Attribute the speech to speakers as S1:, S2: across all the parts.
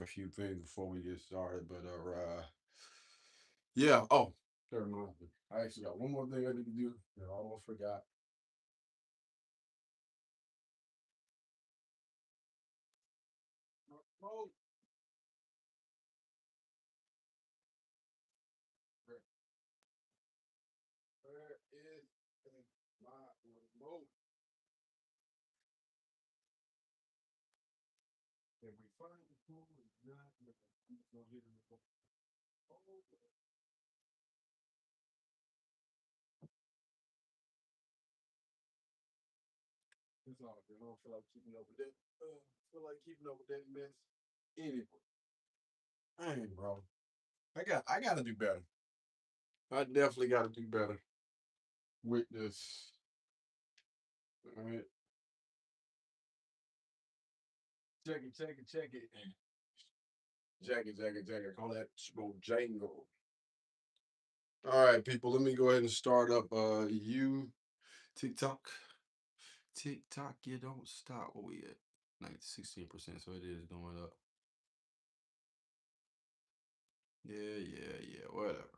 S1: a few things before we get started, but yeah. Oh, that reminds me. I actually got one more thing I need to do that I almost forgot. Oh, where is my remote? If we find the tool, it's not. I'm just gonna hit it. Oh, it's all good. I don't feel like keeping up with that. Feel like keeping up with that mess. Anyway, dang, bro. I gotta do better. I definitely gotta do better with this. All right. Check it. Jack it. Call that Jango. All right, people. Let me go ahead and start up you TikTok. TikTok, you don't stop. Where we at? Like 16%, so it is going up. Yeah. Whatever.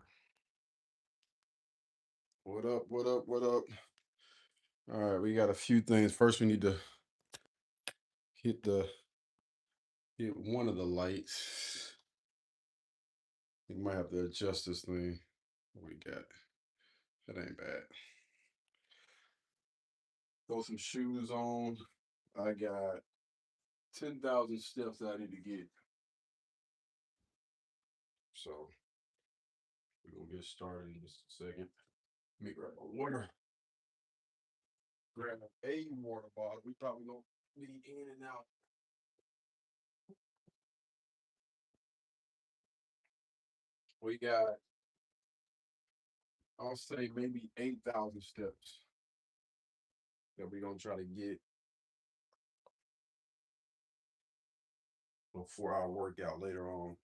S1: What up? All right, we got a few things. First, we need to hit the hit one of the lights. We might have to adjust this thing. What we got? That ain't bad. Throw some shoes on. I got 10,000 steps that I need to get. So we're gonna get started in just a second. Let me grab a water. Grab a water bottle. We probably gonna be in and out. We got, I'll say maybe 8,000 steps that we're gonna try to get before our workout later on.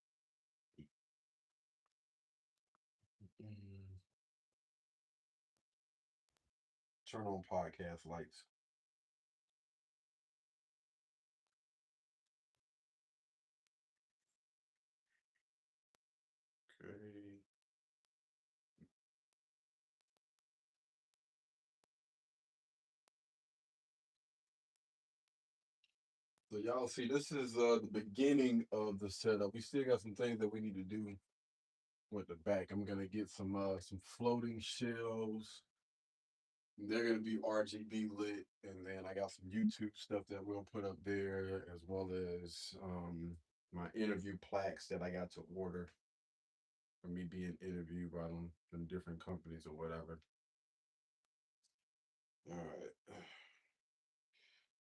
S1: Mm, Turn on podcast lights. Okay. So y'all see, this is the beginning of the setup. We still got some things that we need to do with the back. I'm gonna get some floating shelves. They're gonna be RGB lit, and then I got some YouTube stuff that we'll put up there, as well as my interview plaques that I got to order for me being interviewed by them from different companies or whatever. All right,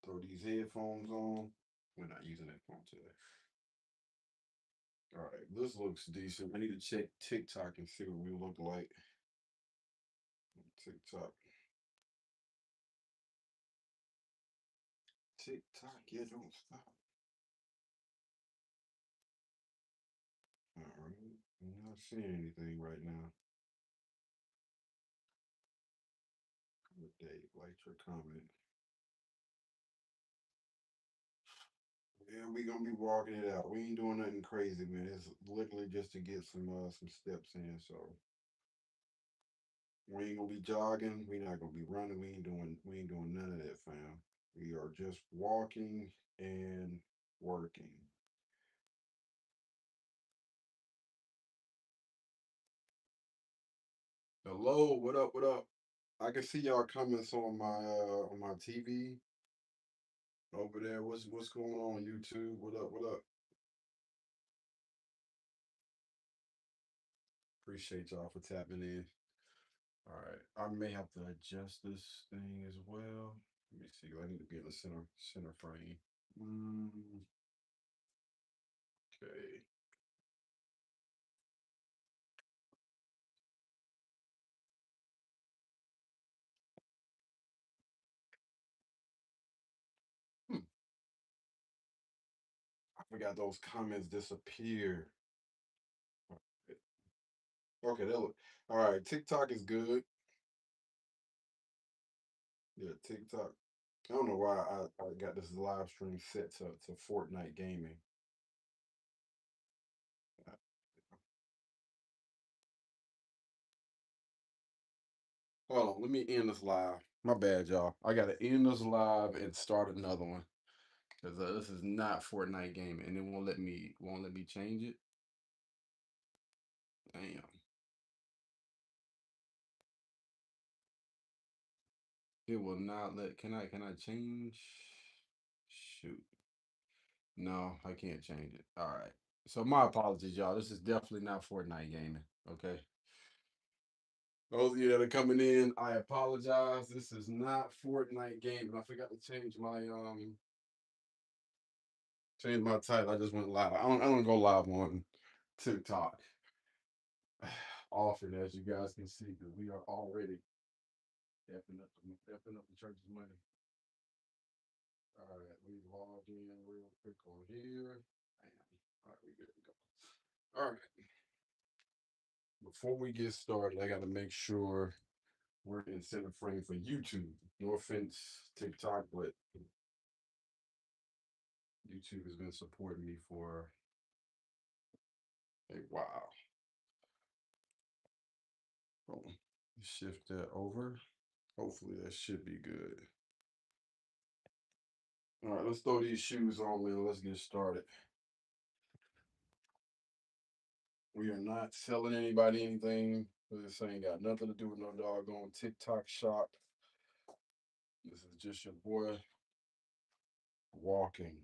S1: throw these headphones on. We're not using headphones today. All right, this looks decent. I need to check TikTok and see what we look like. TikTok, TikTok, yeah, don't stop. All right, I'm not seeing anything right now. Good day, like your comment. Yeah, we gonna be walking it out. We ain't doing nothing crazy, man. It's literally just to get some steps in. So we ain't gonna be jogging. We not gonna be running. We ain't doing none of that, fam. We are just walking and working. Hello, what up? What up? I can see y'all comments on my TV over there. What's going on YouTube? What up? What up? Appreciate y'all for tapping in. All right, I may have to adjust this thing as well. Let me see. I need to be in the center frame. Mm, okay. Hmm, I forgot those comments disappeared. Okay, that look. All right, TikTok is good. Yeah, TikTok. I don't know why I got this live stream set to Fortnite gaming. Hold on, let me end this live. My bad, y'all. I gotta end this live and start another one because this is not Fortnite gaming, and it won't let me change it. Damn, it will not let. Can I change? Shoot, no, I can't change it. All right. So my apologies, y'all. This is definitely not Fortnite gaming. Okay. Those of you that are coming in, I apologize. This is not Fortnite gaming. I forgot to change my title. I just went live. I don't go live on TikTok often, as you guys can see, because we are already effing up the church's money. All right, we logged in real quick on here. Bam. All right, we good to go. All right. Before we get started, I got to make sure we're in center frame for YouTube. No offense, TikTok, but YouTube has been supporting me for a while. Hold on. Shift that over. Hopefully that should be good. All right, let's throw these shoes on and let's get started. We are not selling anybody anything. This ain't got nothing to do with no doggone TikTok shop. This is just your boy walking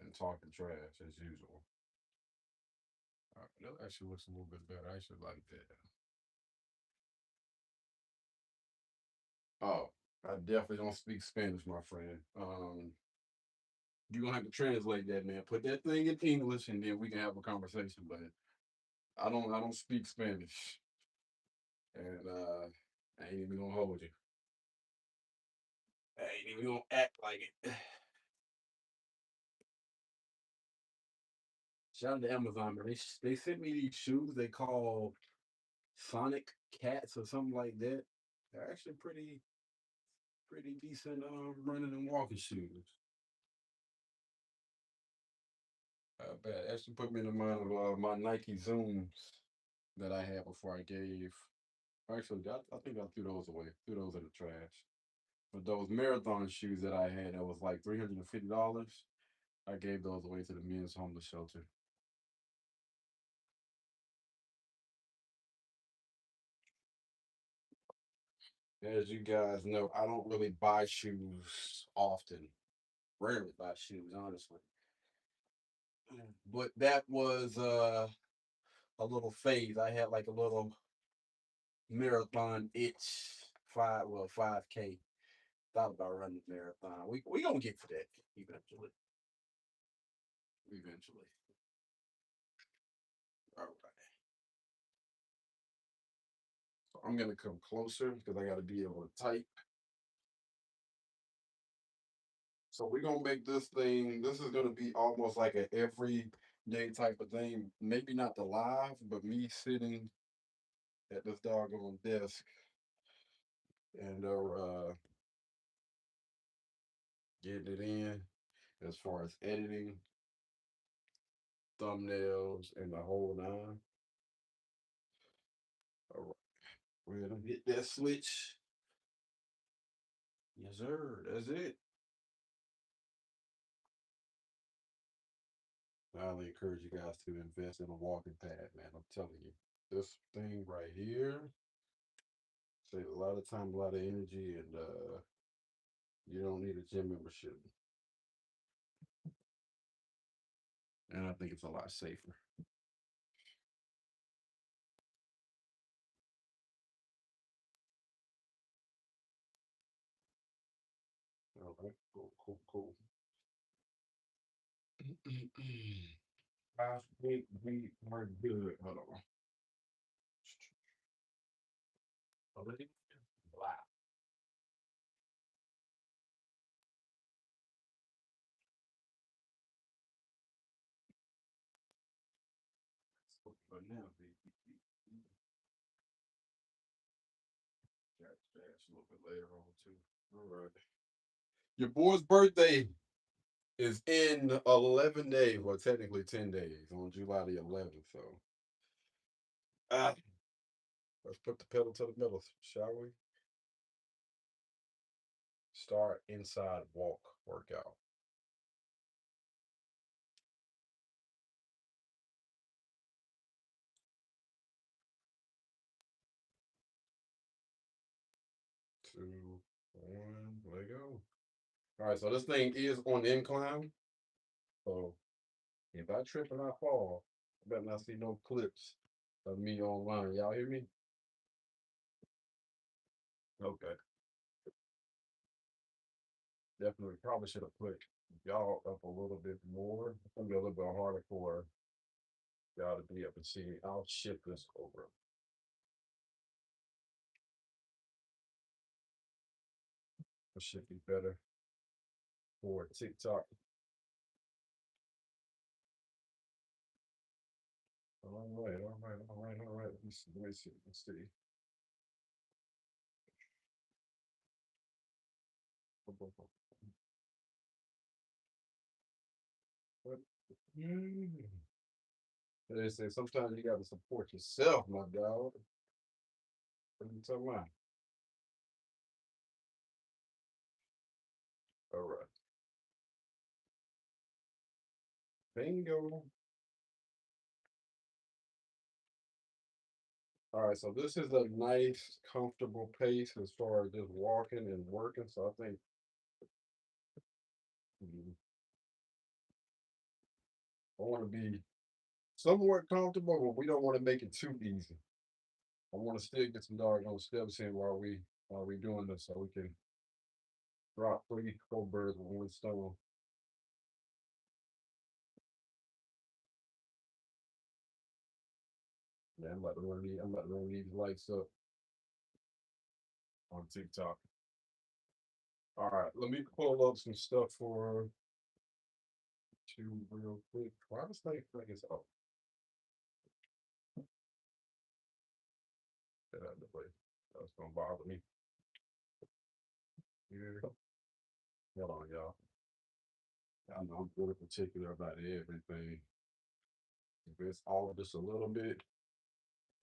S1: and talking trash as usual. All right, that actually looks a little bit better. I should like that. Oh, I definitely don't speak Spanish, my friend. You're gonna have to translate that, man. Put that thing in English, and then we can have a conversation. But I don't speak Spanish, and I ain't even gonna hold you. I ain't even gonna act like it. Shout out to Amazon, man. They sent me these shoes. They call Sonic Cats or something like that. They're actually pretty decent running and walking shoes. Bad. Actually put me in the mind of my Nike Zooms that I had before I gave. Actually, I think I threw those away. Threw those in the trash. But those marathon shoes that I had that was like $350, I gave those away to the men's homeless shelter. As you guys know, I don't really buy shoes often. Rarely buy shoes, honestly. But that was a little phase. I had like a little marathon itch. 5K. Thought about running the marathon. We gonna get to that eventually. Eventually. All right. So I'm gonna come closer because I gotta be able to type. So we're gonna make this thing. This is gonna be almost like an everyday type of thing. Maybe not the live, but me sitting at this doggone desk and getting it in as far as editing, thumbnails, and the whole nine. All right, we're gonna get that switch. Yes, sir. That's it. I highly encourage you guys to invest in a walking pad, man. I'm telling you, this thing right here saves a lot of time, a lot of energy, and you don't need a gym membership. And I think it's a lot safer. All right, cool, cool, cool. Last week we were good. Hold on. Already? Wow. But now, that's a little bit later on too. All right. Your boy's birthday is in 11 days. Well, technically 10 days on July the 11th. So, uh, Let's put the pedal to the metal, shall we? Start inside walk workout. Two, one, let go. All right, so this thing is on incline. So if I trip and I fall, I better not see no clips of me online. Y'all hear me? Okay. Definitely probably should have put y'all up a little bit more. It's gonna be a little bit harder for y'all to be able to see me. I'll shift this over. It should be better for TikTok. All right, all right, all right, all right. Let me see, let me see, let's see. What? They say sometimes you gotta support yourself, my dog. What are you talking about? All right. Bingo. All right, so this is a nice, comfortable pace as far as just walking and working. So I think I want to be somewhat comfortable, but we don't want to make it too easy. I want to still get some doggone steps in while we doing this, so we can drop three, four birds with one stone. Yeah, I'm about to run these lights up on TikTok. All right, let me pull up some stuff for you real quick. Why this thing like it's up? Get out of the way. That's gonna bother me. Here. Hold on, y'all. I know I'm really particular about everything. If it's all of this a little bit,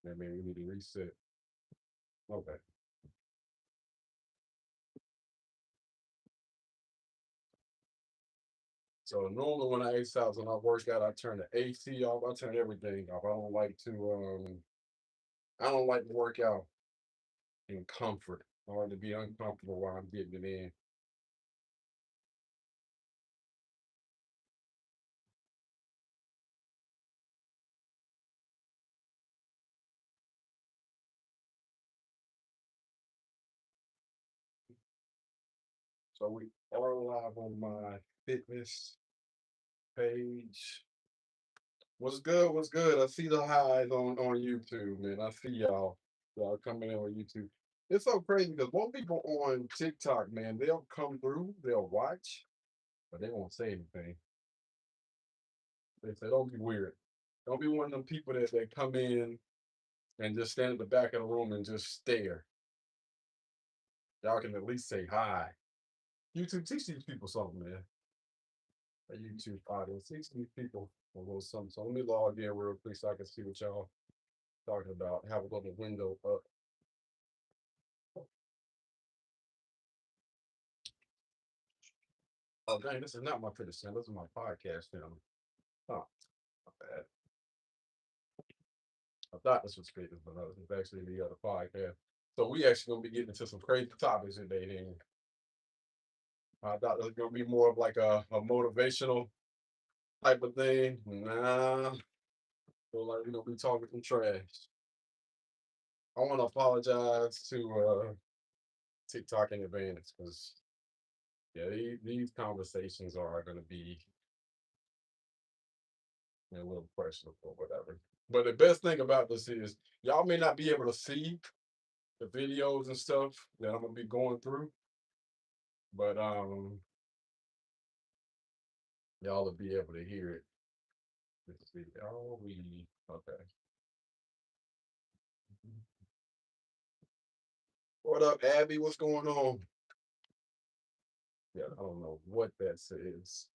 S1: that means we need to reset. Okay. So normally when I exercise and I work out, I turn the AC off. I turn everything off. I don't like to work out in comfort. I like to be uncomfortable while I'm getting it in. So we are live on my fitness page. What's good? What's good? I see the highs on YouTube, man. I see y'all coming in on YouTube. It's so crazy because most people on TikTok, man, they'll come through, they'll watch, but they won't say anything. They say, don't be weird. Don't be one of them people that come in and just stand at the back of the room and just stare. Y'all can at least say hi. YouTube, teach these people something, man. A YouTube audience, teach these people a little something. So let me log in real quick so I can see what y'all talking about. Have a little window up. Oh, dang, this is not my fitness channel. This is my podcast channel. Oh, not bad. I thought this was fitness, but no, it's actually the other podcast. So we actually gonna be getting into some crazy topics today. Then I thought it was gonna be more of like a motivational type of thing. Nah, feel like we're gonna be talking some trash. I want to apologize to TikTok in advance because yeah, these conversations are gonna be a little questionable or whatever. But the best thing about this is y'all may not be able to see the videos and stuff that I'm gonna be going through, but y'all will be able to hear it. Let's see. Oh, we okay. What up, Abby? What's going on? Yeah, I don't know what that says.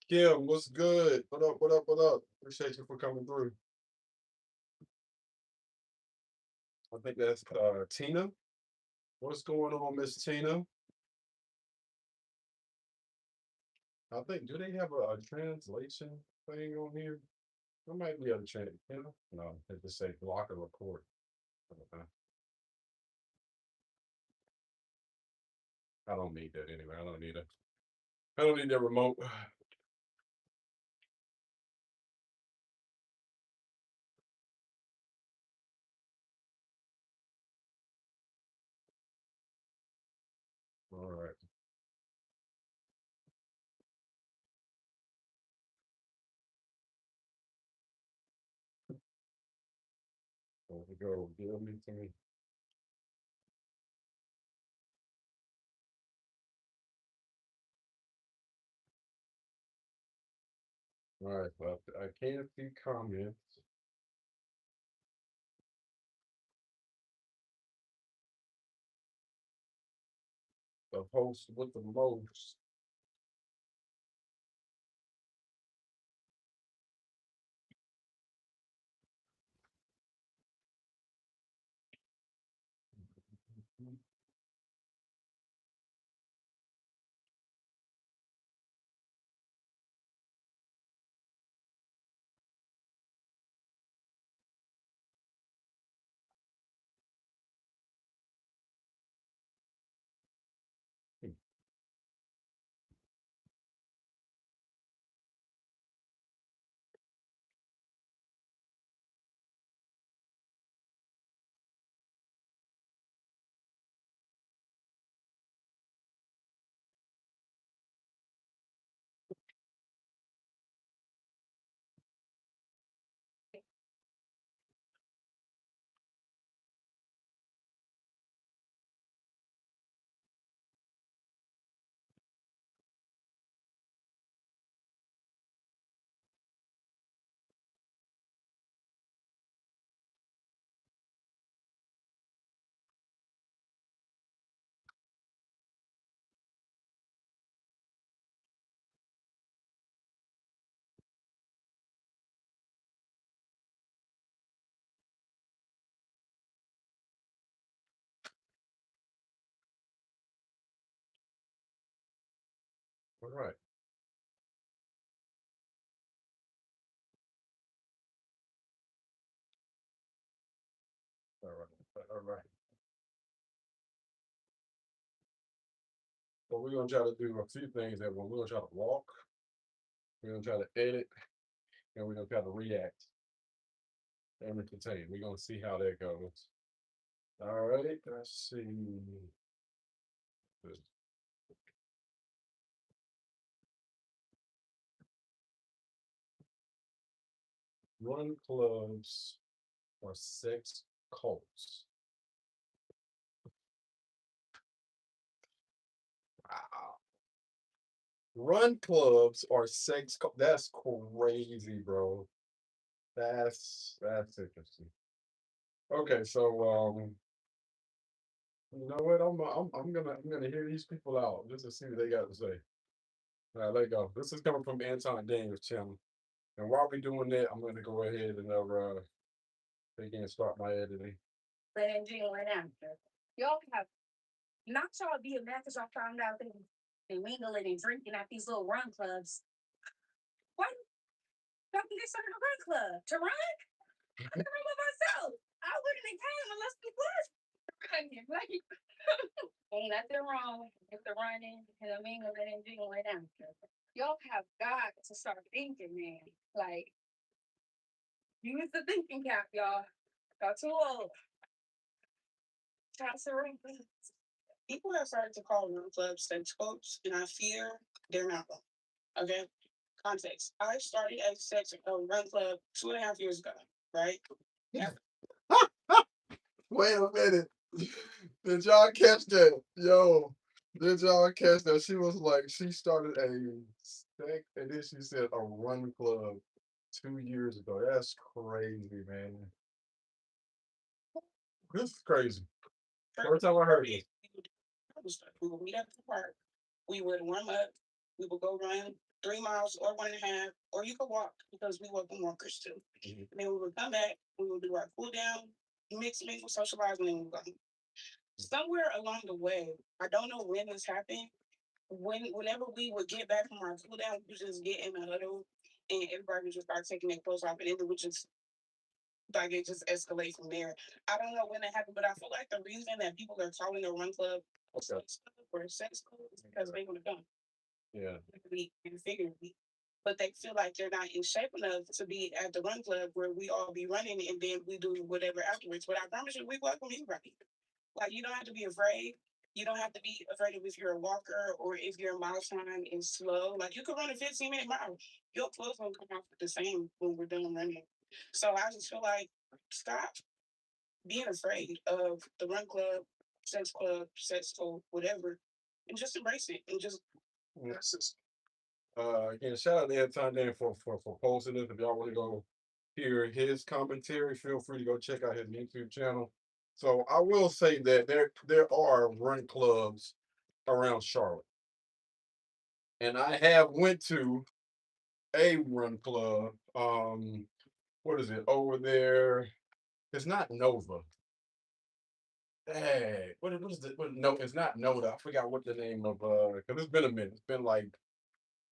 S1: Kim, what's good? What up? What up? What up? Appreciate you for coming through. I think that's Tina. What's going on, Miss Tina? I think, do they have a translation thing on here? There might be a trend. No, they just say block or record. I don't need that anyway. I don't need it. I don't need that remote. All right. There we go. Give me to me. All right. Well, I can't see comments. The host with the most. All right. All right. All right. Well, we're gonna try to do a few things that we're gonna try to walk, we're gonna try to edit, and we're gonna try to react and entertain. We're gonna see how that goes. All right, let's see. Run clubs or sex cults. Wow. Run clubs or that's crazy, bro. That's interesting. Okay, so you know what? I'm gonna hear these people out just to see what they got to say. All right, let it go. This is coming from Anton Daniels' channel. And while we doing that, I'm gonna go ahead and again start my editing. But in jail right after. Y'all have not y'all be mad because y'all found out they mingling and drinking at these little run clubs. Why y'all can get started a run club? To run? I can run by myself. I wouldn't have came unless we was running. Like ain't nothing wrong with the running and the mingling and jingling after. Y'all have got to start thinking, man. Like use the thinking cap, y'all. Y'all too old. People have started to call run clubs sex clubs, and I fear they're not wrong. Okay, context. I started as a run club 2.5 years ago, right? Yeah. Wait a minute. Did y'all catch that? Yo, did y'all catch that? She was like, she started a sex, and then she said a run club 2 years ago. That's crazy, man. This is crazy. First time I heard it. We would meet up at the park. We would warm up. We would go run 3 miles or 1.5, or you could walk because we were walkers too. And then we would come back. We would do our cool down.
S2: mixed socializing and somewhere along the way, I don't know when this happened. Whenever we would get back from our cool down, we would just get in a huddle and everybody would just start taking their clothes off and then it would just like it just escalate from there. I don't know when it happened, but I feel like the reason that people are calling the run club a sex club or sex club is because they want to come.
S1: Yeah.
S2: And figuratively. But they feel like they're not in shape enough to be at the run club where we all be running and then we do whatever afterwards. But I promise you, we welcome anybody. Like you don't have to be afraid. You don't have to be afraid of if you're a walker or if your mile time is slow. Like you could run a 15-minute mile. Your clothes gonna come off the same when we're done running. So I just feel like stop being afraid of the run club, sex school, whatever, and just embrace it and just
S1: Again, shout out to Anton Dan for posting this. If y'all want to go hear his commentary, feel free to go check out his YouTube channel. So I will say that there are run clubs around Charlotte, and I have went to a run club. What is it over there? It's not Nova. Hey, what is it? No, it's not Noda. I forgot what the name of because it's been a minute. It's been like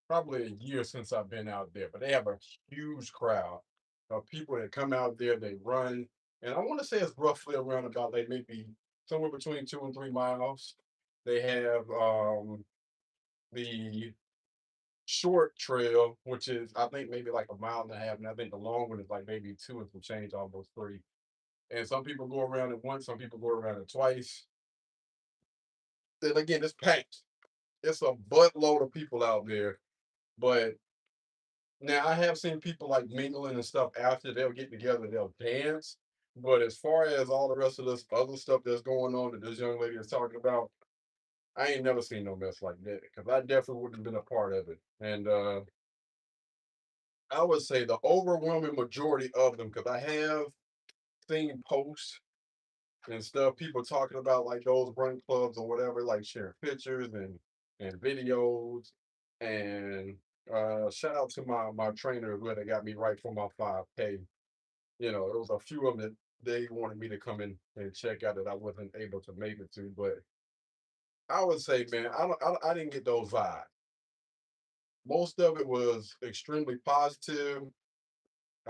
S1: probably a year since I've been out there, but they have a huge crowd of people that come out there. They run, and I want to say it's roughly around about like maybe somewhere between 2 and 3 miles. They have the short trail, which is I think maybe like a mile and a half, and I think the long one is like maybe two and some change, almost three. And some people go around it once, some people go around it twice. Then again, it's packed. It's a buttload of people out there. But now I have seen people like mingling and stuff after they'll get together, they'll dance. But as far as all the rest of this other stuff that's going on that this young lady is talking about, I ain't never seen no mess like that because I definitely wouldn't have been a part of it. And I would say the overwhelming majority of them, because I have seen posts and stuff, people talking about like those run clubs or whatever, like sharing pictures and videos. And shout out to my trainer who had got me right for my 5K. You know, there was a few of them that they wanted me to come in and check out that I wasn't able to make it to. But I would say, man, I didn't get those vibes. Most of it was extremely positive.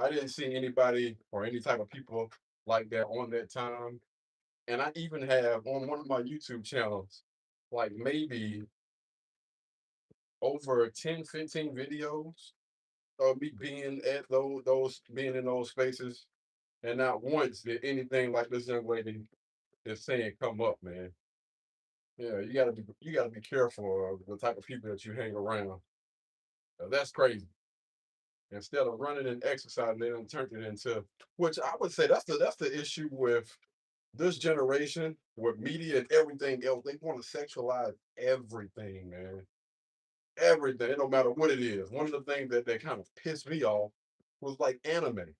S1: I didn't see anybody or any type of people like that on that time. And I even have on one of my YouTube channels, like maybe over 10, 15 videos of me being at those being in those spaces. And not once did anything like this young lady is saying come up, man. Yeah, you gotta be careful of the type of people that you hang around. That's crazy. Instead of running and exercising, they done turned it into, which I would say that's the issue with this generation, with media and everything else. They want to sexualize everything, man. Everything. It don't matter what it is. One of the things that kind of pissed me off was like anime.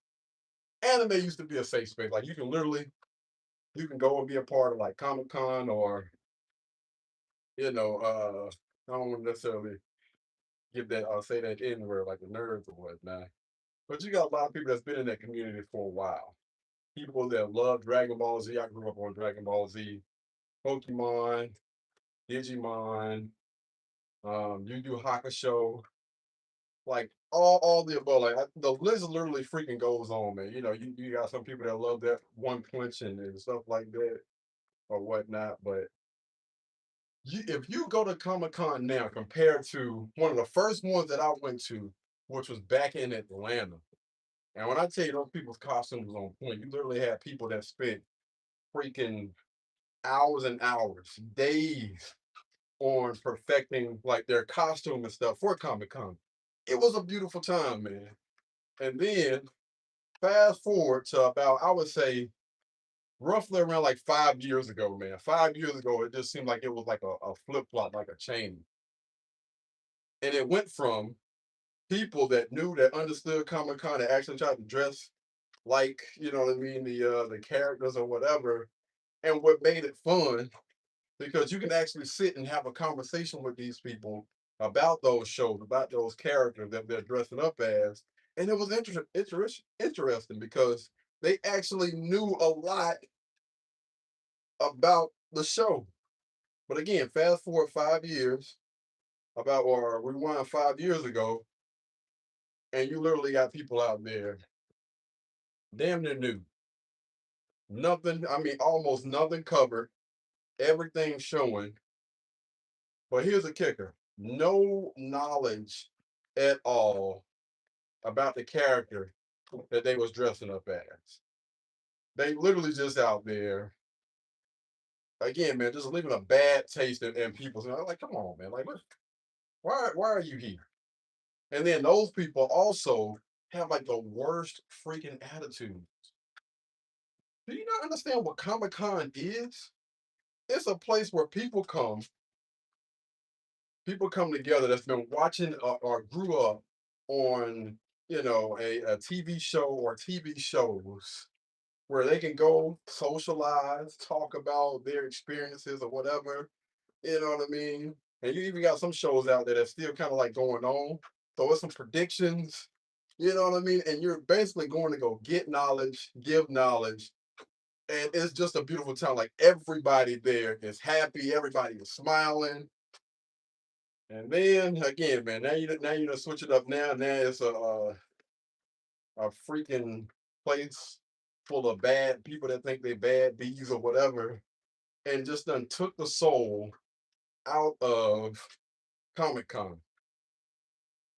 S1: Anime used to be a safe space. Like you can go and be a part of like Comic Con or I don't want to necessarily give that say that in where like the nerds or whatnot. But you got a lot of people that's been in that community for a while. People that love Dragon Ball Z. I grew up on Dragon Ball Z, Pokemon, Digimon, Yu Yu Hakusho, like all the above. Like the list literally freaking goes on, man. You got some people that love that One Punch and stuff like that or whatnot. But if you go to Comic Con now compared to one of the first ones that I went to, which was back in Atlanta, and when I tell you those people's costumes was on point, you literally had people that spent freaking hours and hours, days on perfecting like their costume and stuff for Comic Con. It was a beautiful time, man. And then fast forward to about, I would say, roughly around like 5 years ago, man. 5 years ago, it just seemed like it was like a flip flop, like a chain. And it went from people that knew that understood Comic Con and actually tried to dress like, you know what I mean, the characters or whatever. And what made it fun because you can actually sit and have a conversation with these people about those shows, about those characters that they're dressing up as. And it was interesting because They actually knew a lot about the show. But again, fast forward 5 years, about or rewind 5 years ago, and you literally got people out there damn near new. Nothing, I mean, almost nothing covered, everything showing. But here's the kicker: no knowledge at all about the character that they was dressing up as. They literally just out there again, man, just leaving a bad taste in people's. Like, come on, man, like, why are you here? And then those people also have like the worst freaking attitude. Do you not understand what Comic Con is? It's a place where people come together that's been watching or grew up on, a TV show or TV shows where they can go socialize, talk about their experiences or whatever. You know what I mean? And you even got some shows out there that's still kind of like going on. So it's some predictions. You know what I mean? And you're basically going to go get knowledge, give knowledge, and it's just a beautiful time. Like everybody there is happy, everybody is smiling. And then again, man, now you done switch it up. Now it's a freaking place full of bad people that think they bad bees or whatever, and just done took the soul out of Comic Con.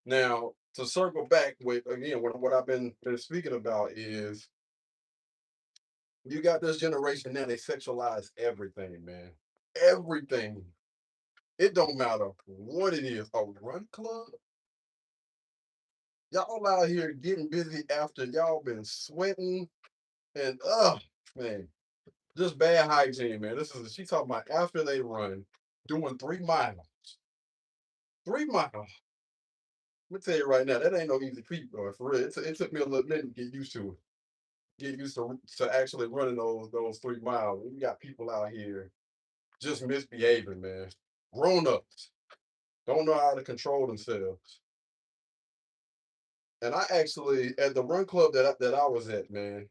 S1: Now to circle back with again, what I've been speaking about is you got this generation now, they sexualize everything, man. Everything. It don't matter what it is. A run club? Y'all out here getting busy after y'all been sweating and man, just bad hygiene, man. She talking about after they run, doing 3 miles. 3 miles. Let me tell you right now, that ain't no easy feat, bro. For real. It took me a little minute to get used to it. Get used to actually running those 3 miles. We got people out here just misbehaving, man. Grown ups don't know how to control themselves. And I actually at the run club that I was at, man,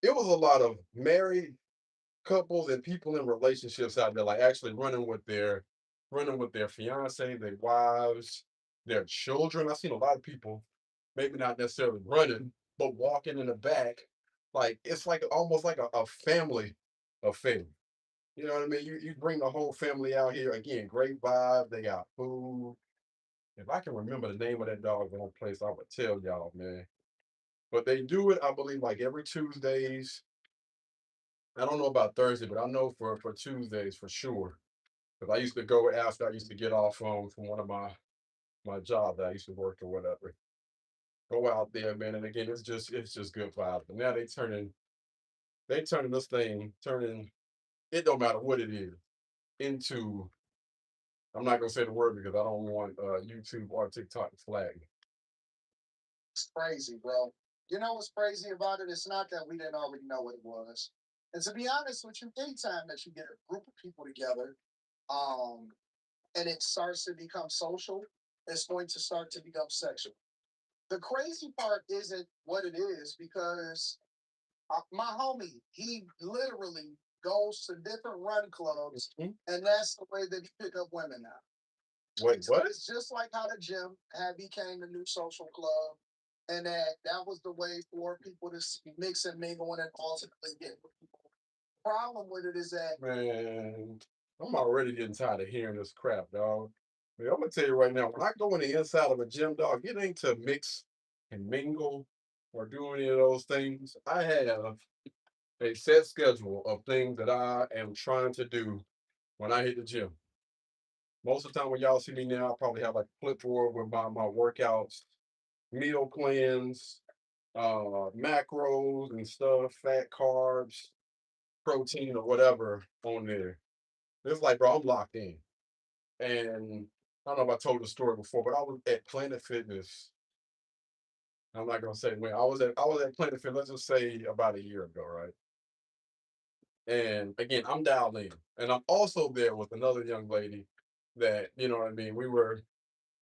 S1: it was a lot of married couples and people in relationships out there, like actually running with their fiance, their wives, their children. I've seen a lot of people, maybe not necessarily running, but walking in the back, like it's like almost like a family affair. You know what I mean? You bring the whole family out here again. Great vibe. They got food. If I can remember the name of that doggone place, I would tell y'all, man. But they do it, I believe, like every Tuesdays. I don't know about Thursday, but I know for Tuesdays for sure. Because I used to go after I used to get off from one of my jobs that I used to work or whatever. Go out there, man, and again, it's just good vibes. But now they turning this thing, turning it don't matter what it is, into I'm not gonna say the word because I don't want YouTube or TikTok to flag me.
S3: It's crazy, bro. You know what's crazy about it? It's not that we didn't already know what it was. And to be honest with you, anytime that you get a group of people together, um, and it starts to become social, it's going to start to become sexual. The crazy part isn't what it is because my homie, he literally goes to different run clubs,
S1: Mhm.
S3: and that's the way that he pick up women now.
S1: Wait, what?
S3: It's just like how the gym had became the new social club, and that was the way for people to mix and mingle and ultimately get with people. Problem with it is that
S1: Man, I'm already getting tired of hearing this crap, dog. Man, I'm gonna tell you right now, when I go in the inside of a gym, dog, it ain't to mix and mingle or do any of those things. I have a set schedule of things that I am trying to do when I hit the gym. Most of the time when y'all see me now, I probably have like a clipboard with my workouts, meal plans, macros and stuff, fat carbs, protein or whatever on there. It's like, bro, I'm locked in. And I don't know if I told the story before, but I was at Planet Fitness. I'm not gonna say when I was at Planet Fitness, let's just say about a year ago, right? And again, I'm dialed in. And I'm also there with another young lady that, you know what I mean, we were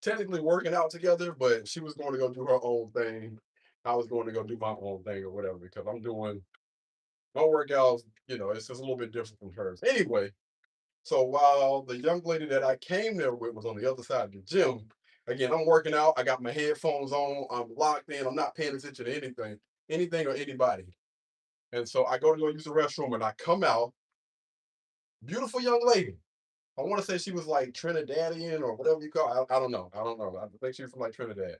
S1: technically working out together, but she was going to go do her own thing. I was going to go do my own thing or whatever because I'm doing my workouts, it's just a little bit different from hers. Anyway, so while the young lady that I came there with was on the other side of the gym, again, I'm working out. I got my headphones on. I'm locked in. I'm not paying attention to anything or anybody. And so I go to go use the restroom and I come out. Beautiful young lady. I want to say she was like Trinidadian or whatever you call it. I don't know. I don't know. I think she was from like Trinidad.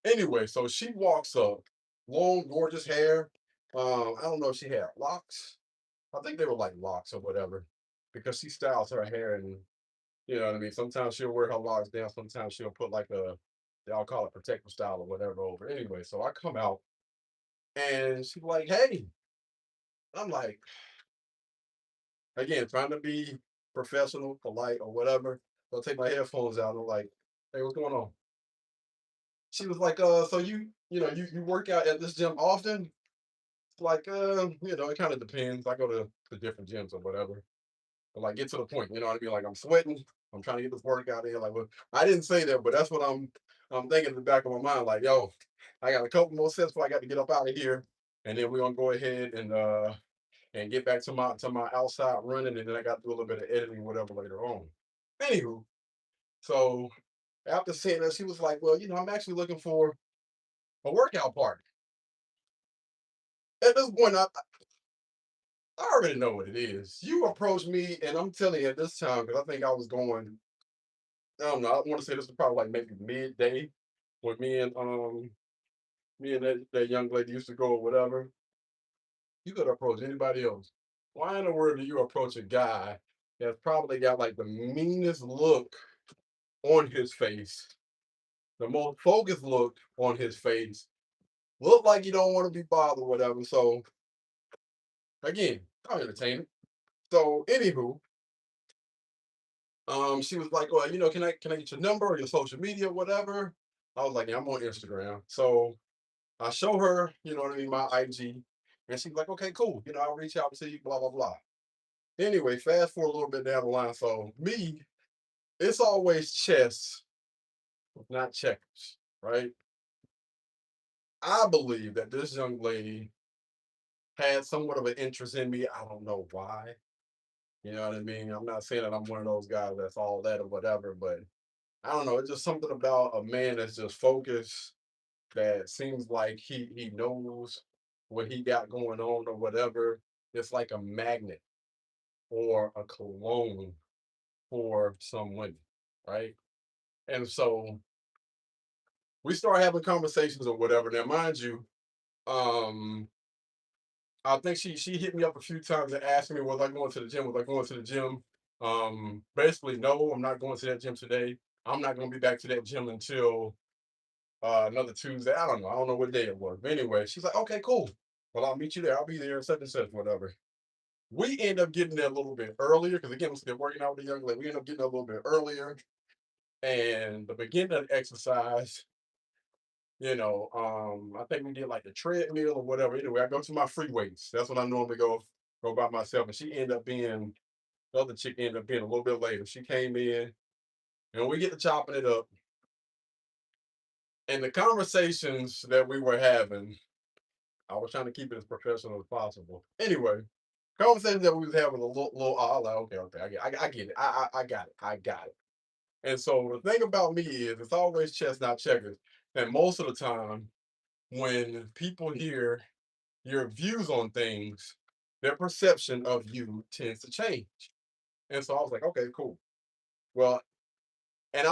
S1: Anyway, so she walks up, long, gorgeous hair. I don't know if she had locks. I think they were like locks or whatever, because she styles her hair and you know what I mean. Sometimes she'll wear her locks down. Sometimes she'll put like I'll call it protective style or whatever over. Anyway, so I come out and she's like, "Hey," I'm like, again, trying to be professional, polite, or whatever. So I take my headphones out and I'm like, "Hey, what's going on?" She was like, so you work out at this gym often?" Like, it kind of depends. I go to different gyms or whatever. But like, get to the point. You know what I mean? Like, I'm sweating. I'm trying to get this workout in. Like, well, I didn't say that, but that's what I'm thinking in the back of my mind. Like, yo, I got a couple more sets before I got to get up out of here, and then we're gonna go ahead and get back to my outside running, and then I got to do a little bit of editing, whatever, later on. Anywho, so after saying that, she was like, "Well, I'm actually looking for a workout partner." At this point, I already know what it is. You approached me, and I'm telling you at this time, because I think I was going, I don't know, I want to say this was probably like maybe midday when me and that young lady used to go or whatever. You could approach anybody else. Why in the world do you approach a guy that's probably got like the meanest look on his face, the most focused look on his face, look like you don't want to be bothered or whatever. So again, I'll entertain it. So anywho, she was like, "Well, can I get your number or your social media, whatever?" I was like, "Yeah, I'm on Instagram." So I show her, you know what I mean, my IG, and she's like, "Okay, cool. I'll reach out to you, blah blah blah." Anyway, fast forward a little bit down the line. So me, it's always chess, not checkers, right? I believe that this young lady had somewhat of an interest in me. I don't know why. You know what I mean? I'm not saying that I'm one of those guys that's all that or whatever, but I don't know. It's just something about a man that's just focused, that seems like he knows what he got going on or whatever. It's like a magnet or a cologne for some women, right? And so we start having conversations or whatever. Now, mind you, um, I think she hit me up a few times and asked me, was I going to the gym? Was I going to the gym? Basically, no, I'm not going to that gym today. I'm not going to be back to that gym until another Tuesday. I don't know. I don't know what day it was. But anyway, she's like, "Okay, cool. Well, I'll meet you there. I'll be there such and such, whatever." We end up getting there a little bit earlier because again, we're still working out with the young lady. We end up getting there a little bit earlier. And the beginning of the exercise, I think we did like the treadmill or whatever. Anyway, I go to my free weights. That's when I normally go by myself. And she ended up being the other chick ended up being a little bit later. She came in and we get to chopping it up. And the conversations that we were having, I was trying to keep it as professional as possible. Anyway, conversations that we was having a little I was like, okay, I get it. I got it. I got it. And so the thing about me is it's always chess, not checkers. And most of the time, when people hear your views on things, their perception of you tends to change. And so I was like, okay, cool. Well, and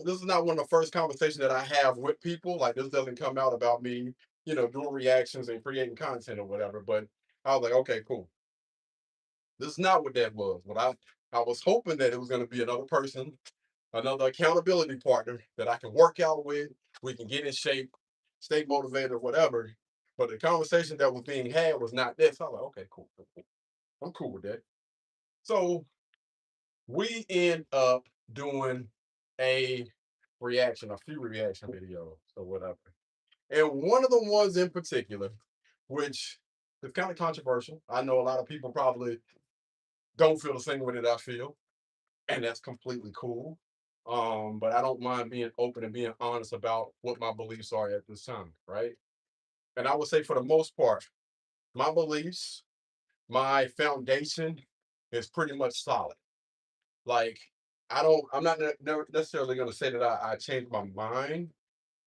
S1: this is not one of the first conversations that I have with people. Like this doesn't come out about me, doing reactions and creating content or whatever. But I was like, okay, cool. This is not what that was. What I was hoping that it was going to be another person, another accountability partner that I can work out with. We can get in shape, stay motivated, or whatever. But the conversation that was being had was not this. I was like, okay, cool, cool, cool. I'm cool with that. So we end up doing a a few reaction videos or whatever. And one of the ones in particular, which is kind of controversial. I know a lot of people probably don't feel the same way that I feel, and that's completely cool. But I don't mind being open and being honest about what my beliefs are at this time, right? And I would say for the most part, my beliefs, my foundation is pretty much solid. Like I'm not never necessarily going to say that I changed my mind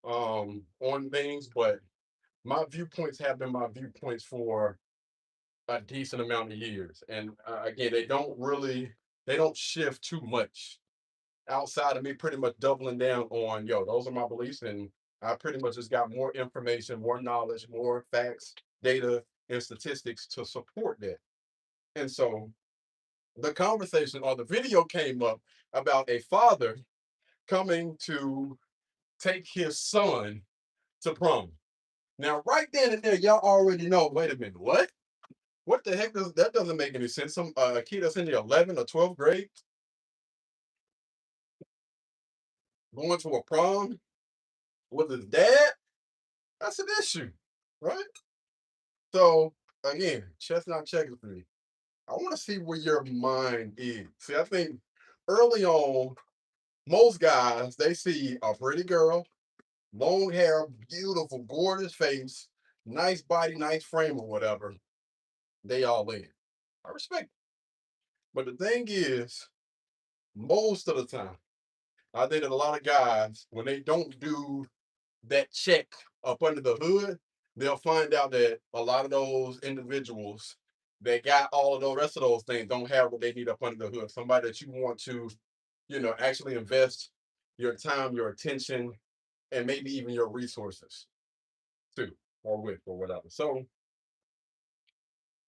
S1: on things, but my viewpoints have been my viewpoints for a decent amount of years. And again, they don't shift too much outside of me pretty much doubling down on, yo, those are my beliefs. And I pretty much just got more information, more knowledge, more facts, data, and statistics to support that. And so the conversation or the video came up about a father coming to take his son to prom. Now, right then and there, y'all already know, wait a minute, what? What the heck that doesn't make any sense. Some kid that's in the 11th or 12th grade going to a prom with his dad, that's an issue, right? So again, chestnut checkers for me. I want to see where your mind is. See, I think early on, most guys, they see a pretty girl, long hair, beautiful, gorgeous face, nice body, nice frame, or whatever. They all in. I respect it. But the thing is, most of the time, I think that a lot of guys, when they don't do that check up under the hood, they'll find out that a lot of those individuals that got all of the rest of those things don't have what they need up under the hood. Somebody that you want to, actually invest your time, your attention, and maybe even your resources to or with or whatever. So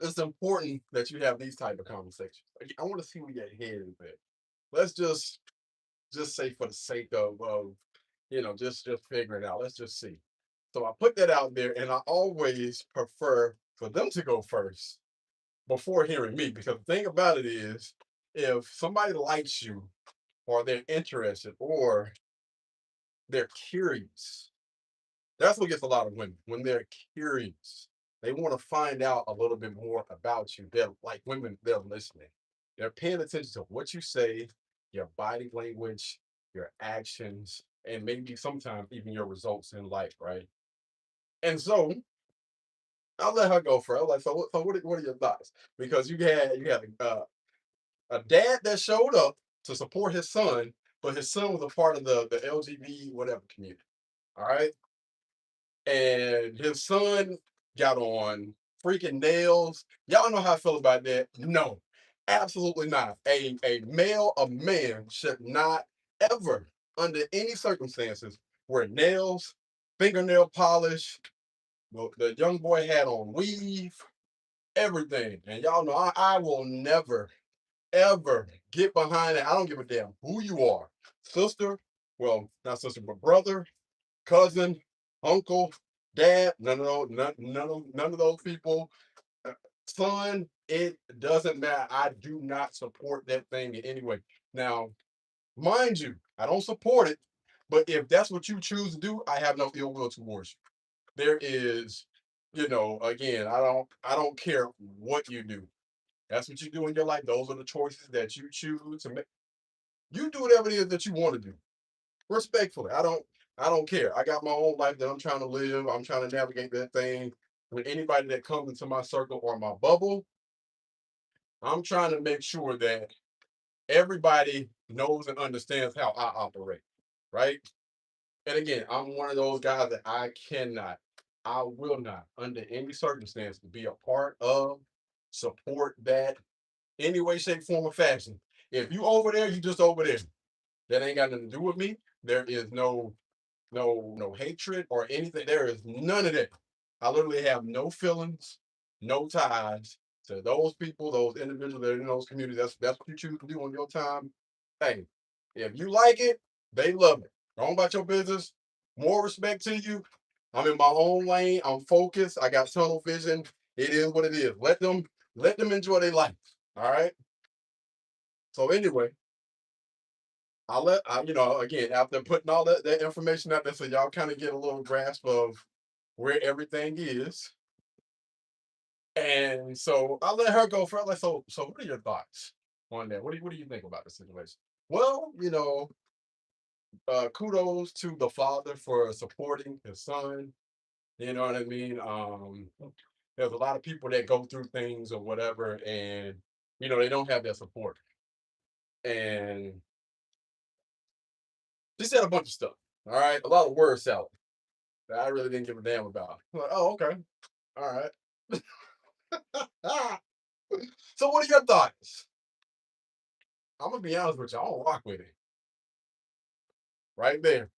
S1: it's important that you have these type of conversations. I want to see where your head is at. Let's just say for the sake of just figuring it out. Let's just see. So I put that out there, and I always prefer for them to go first before hearing me, because the thing about it is, if somebody likes you, or they're interested, or they're curious, that's what gets a lot of women when they're curious. They want to find out a little bit more about you. They're like women, they're listening. They're paying attention to what you say, your body language, your actions, and maybe sometimes even your results in life, right? And so I'll let her go first. Like, so what are your thoughts? Because you had a dad that showed up to support his son, but his son was a part of the LGBT whatever community. All right, and his son got on freaking nails. Y'all know how I feel about that. No, absolutely not. A man should not ever, under any circumstances, wear nails, fingernail polish. The young boy had on weave, everything. And y'all know I will never, ever get behind it. I don't give a damn who you are. Sister, well, not sister, but brother, cousin, uncle, dad, none of those people. Uh, Son, it doesn't matter. I do not support that thing in any way. Now, mind you, I don't support it, but if that's what you choose to do, I have no ill will towards you. There is, again, I don't care what you do. That's what you do in your life. Those are the choices that you choose to make. You do whatever it is that you want to do. Respectfully. I don't care. I got my own life that I'm trying to live. I'm trying to navigate that thing. With anybody that comes into my circle or my bubble, I'm trying to make sure that everybody knows and understands how I operate. Right? And again, I'm one of those guys that I will not, under any circumstance, be a part of, support that, any way, shape, form, or fashion. If you over there, you just over there. That ain't got nothing to do with me. There is no hatred or anything. There is none of that. I literally have no feelings, no ties to those people, those individuals that are in those communities. That's what you choose to do on your time. Hey, if you like it, they love it. Go on about your business. More respect to you. I'm in my own lane. I'm focused. I got tunnel vision. It is what it is. Let them enjoy their life. All right. So anyway, again, after putting all that information out there, so y'all kind of get a little grasp of where everything is. And so I'll let her go first. Like, so what are your thoughts on that? What do you think about the situation? Well, kudos to the father for supporting his son. You know what I mean? There's a lot of people that go through things or whatever, and they don't have that support. And she said a bunch of stuff. All right, a lot of word salad that I really didn't give a damn about. I'm like, oh, okay, all right. So, what are your thoughts? I'm gonna be honest with you. I don't rock with it. Right there.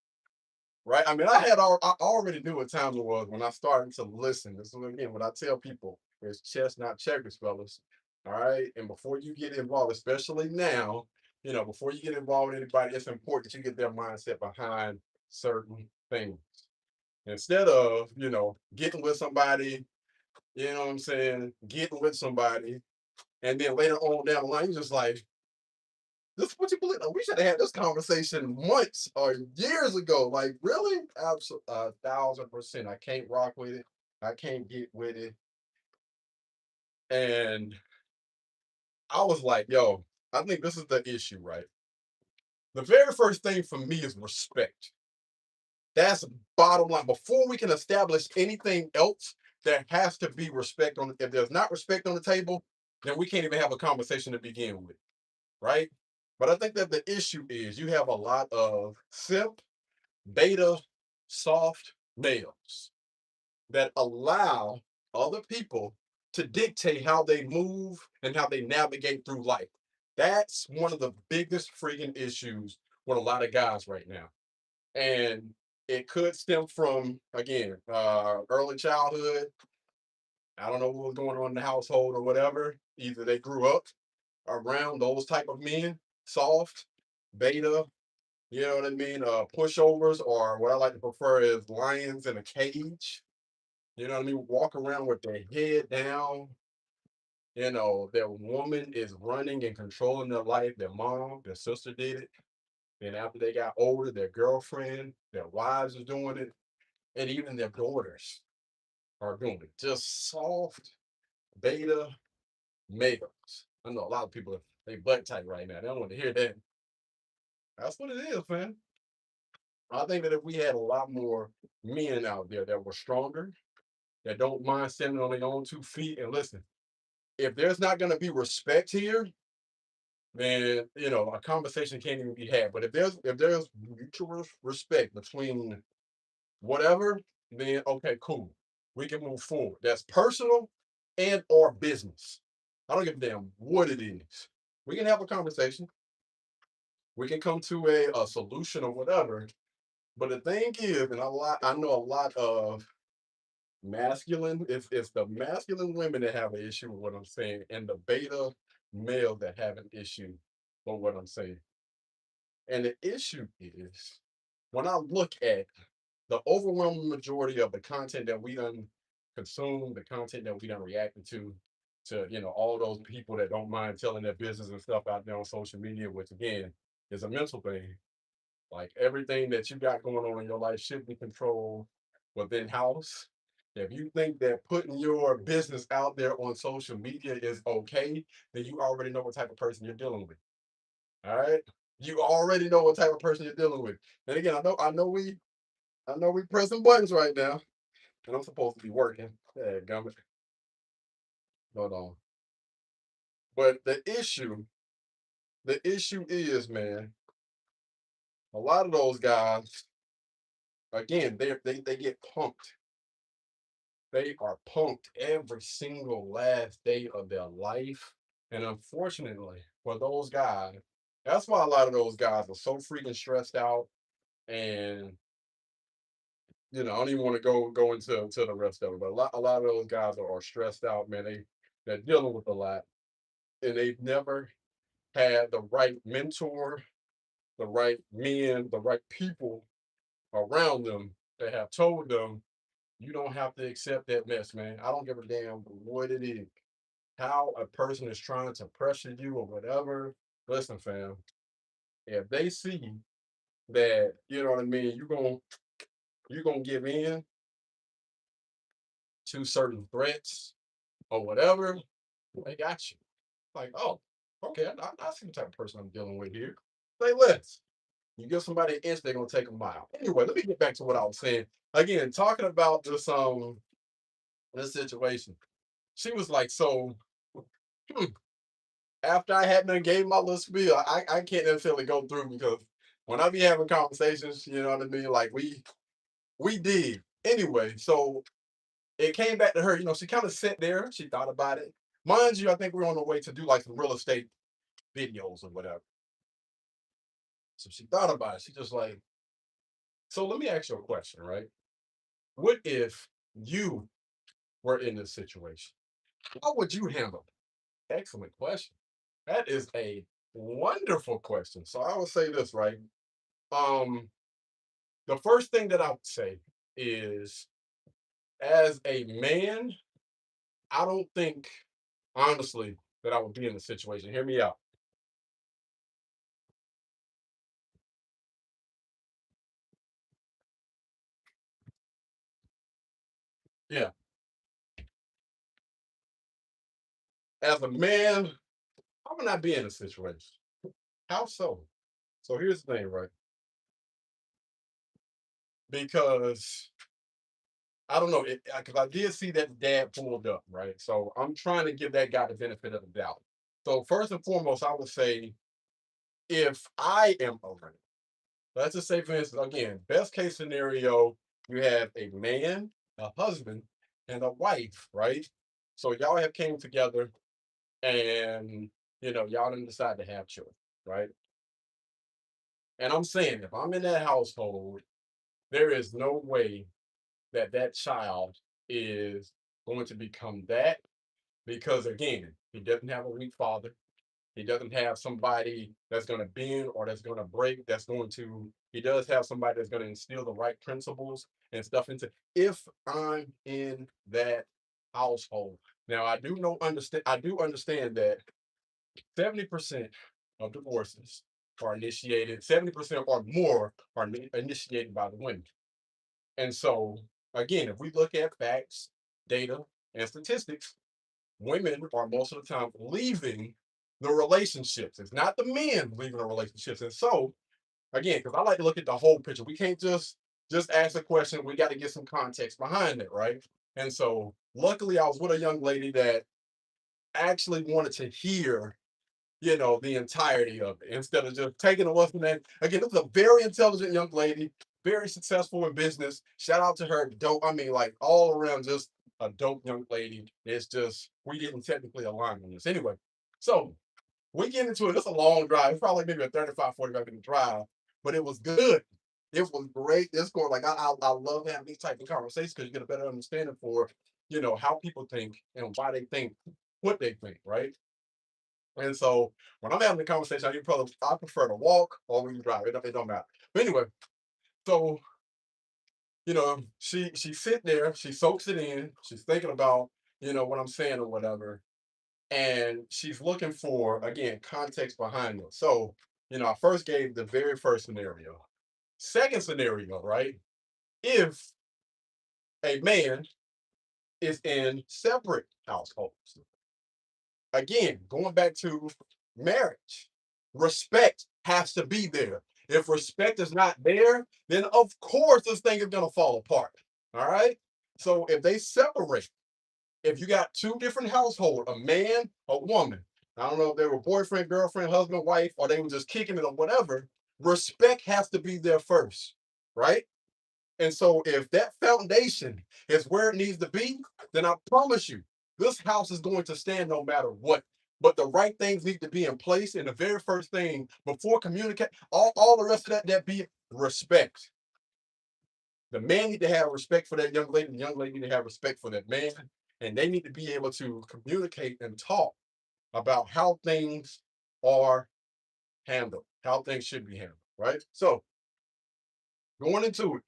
S1: Right. I mean, I already knew what time it was when I started to listen. This is again what I tell people: it's chess, not checkers, fellas. All right. And before you get involved, especially now, before you get involved with anybody, it's important that you get their mindset behind certain things. Instead of, getting with somebody, you know what I'm saying, getting with somebody, and then later on down the line, you're just like, this is what you believe. We should have had this conversation months or years ago. Like, really? Absolutely, 1,000%. I can't rock with it. I can't get with it. And I was like, yo, I think this is the issue, right? The very first thing for me is respect. That's bottom line. Before we can establish anything else, there has to be respect on. If there's not respect on the table, then we can't even have a conversation to begin with, right? But I think that the issue is you have a lot of simp, beta, soft males that allow other people to dictate how they move and how they navigate through life. That's one of the biggest freaking issues with a lot of guys right now. And it could stem from, again, early childhood. I don't know what was going on in the household or whatever. Either they grew up around those type of men, soft, beta, you know what I mean? Pushovers, or what I like to prefer is lions in a cage. You know what I mean? Walk around with their head down. Their woman is running and controlling their life. Their mom, their sister did it. Then after they got older, their girlfriend, their wives are doing it. And even their daughters are doing it. Just soft beta males. I know a lot of people, they butt tight right now. They don't want to hear that. That's what it is, man. I think that if we had a lot more men out there that were stronger, that don't mind standing on their own 2 feet and listen, if there's not going to be respect here, then a conversation can't even be had. But if there's mutual respect between whatever, then okay, cool, we can move forward. That's personal and or business. I don't give a damn what it is. We can have a conversation. We can come to a solution or whatever. But the thing is, and I know a lot of masculine, it's the masculine women that have an issue with what I'm saying, and the beta male that have an issue with what I'm saying. And the issue is when I look at the overwhelming majority of the content that we done consume, the content that we done reacted to all those people that don't mind telling their business and stuff out there on social media, which again is a mental thing. Like everything that you got going on in your life should be controlled within house. If you think that putting your business out there on social media is okay, then you already know what type of person you're dealing with. All right. You already know what type of person you're dealing with. And again, I know we pressing buttons right now. And I'm supposed to be working. Yeah, gummit. Hold on. But the issue is, man, a lot of those guys, again, they get punked. They are punked every single last day of their life. And unfortunately, for those guys, that's why a lot of those guys are so freaking stressed out. And I don't even want to go into the rest of it. But a lot of those guys are stressed out, man. They're dealing with a lot, and they've never had the right mentor, the right men, the right people around them that have told them you don't have to accept that mess, man. I don't give a damn what it is, how a person is trying to pressure you or whatever. Listen, fam, if they see that, you know what I mean, you're gonna give in to certain threats or whatever, they got you. Like, oh, okay, I see the type of person I'm dealing with here. Say less. You give somebody an inch, they're gonna take a mile. Anyway, let me get back to what I was saying. Again, talking about this situation. She was like, so hmm, after I had done gave my little spiel, I can't necessarily go through because when I be having conversations, you know what I mean? Like we did. Anyway, so it came back to her, she kind of sat there, she thought about it. Mind you, I think we're on the way to do like some real estate videos or whatever. So she thought about it. She just like, so let me ask you a question, right? What if you were in this situation? How would you handle it? Excellent question. That is a wonderful question. So I would say this, right? Um, the first thing that I would say is as a man, I don't think honestly that I would be in the situation. Hear me out. Yeah. As a man, I would not be in a situation. How so? So here's the thing, right? Because I don't know, because I did see that dad pulled up, right? So I'm trying to give that guy the benefit of the doubt. So first and foremost, I would say if I am over, let's just say, for instance, again, best case scenario, you have a man, a husband, and a wife, right? So y'all have came together and y'all didn't decide to have children, right? And I'm saying if I'm in that household, there is no way that that child is going to become that because again, he doesn't have a weak father. He doesn't have somebody that's going to bend or that's going to break, he does have somebody that's going to instill the right principles and stuff into if I'm in that household. Now I do understand that 70% of divorces are initiated, 70% or more are initiated by the women. And so again, if we look at facts, data, and statistics, women are most of the time leaving the relationships. It's not the men leaving the relationships. And so, again, because I like to look at the whole picture, we can't just ask a question. We got to get some context behind it, right? And so, luckily, I was with a young lady that actually wanted to hear, the entirety of it instead of just taking a lesson. That again, this is a very intelligent young lady, very successful in business. Shout out to her. Dope. I mean, like all around, just a dope young lady. It's just we didn't technically align on this anyway. So we get into it. It's a long drive. It's probably maybe a 35, 45-minute drive, but it was good. It was great. It's going like I love having these type of conversations because you get a better understanding for how people think and why they think what they think, right? And so when I'm having the conversation, I prefer to walk or we drive. It don't matter. But anyway, so she sit there, she soaks it in, she's thinking about what I'm saying or whatever, and she's looking for again context behind it. So I first gave the very first scenario. Second scenario, right? If a man is in separate households, again, going back to marriage, respect has to be there. If respect is not there, then of course this thing is going to fall apart. All right. So if they separate, if you got two different households, a man, a woman, I don't know if they were boyfriend, girlfriend, husband, wife, or they were just kicking it or whatever, respect has to be there first. Right. And so if that foundation is where it needs to be, then I promise you, this house is going to stand no matter what. But the right things need to be in place. And the very first thing before communicate, all the rest of that be respect. The man need to have respect for that young lady. The young lady need to have respect for that man. And they need to be able to communicate and talk about how things are handled, how things should be handled. Right. So going into it,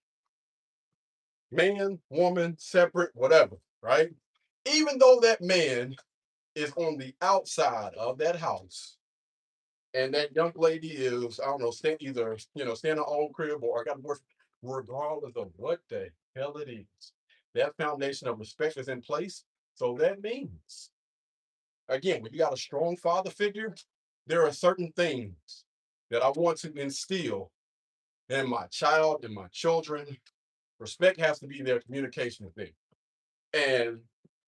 S1: man, woman, separate, whatever, right? Even though that man is on the outside of that house and that young lady is, I don't know, stay in her own crib or I got a boyfriend, regardless of what the hell it is, that foundation of respect is in place. So that means, again, when you got a strong father figure, there are certain things that I want to instill and my child and my children. Respect has to be there. Communication is there. And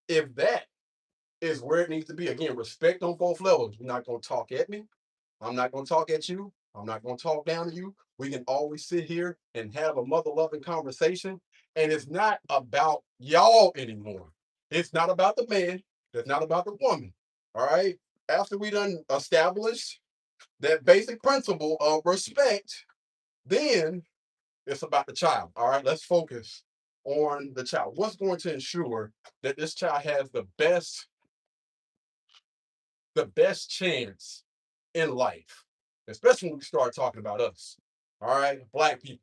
S1: if that is where it needs to be, again, respect on both levels. You're not going to talk at me. I'm not going to talk at you. I'm not going to talk down to you. We can always sit here and have a mother loving conversation. And it's not about y'all anymore. It's not about the man. It's not about the woman. All right. After we done established that basic principle of respect, then it's about the child. All right. Let's focus on the child. What's going to ensure that this child has the best chance in life, especially when we start talking about us. All right, Black people.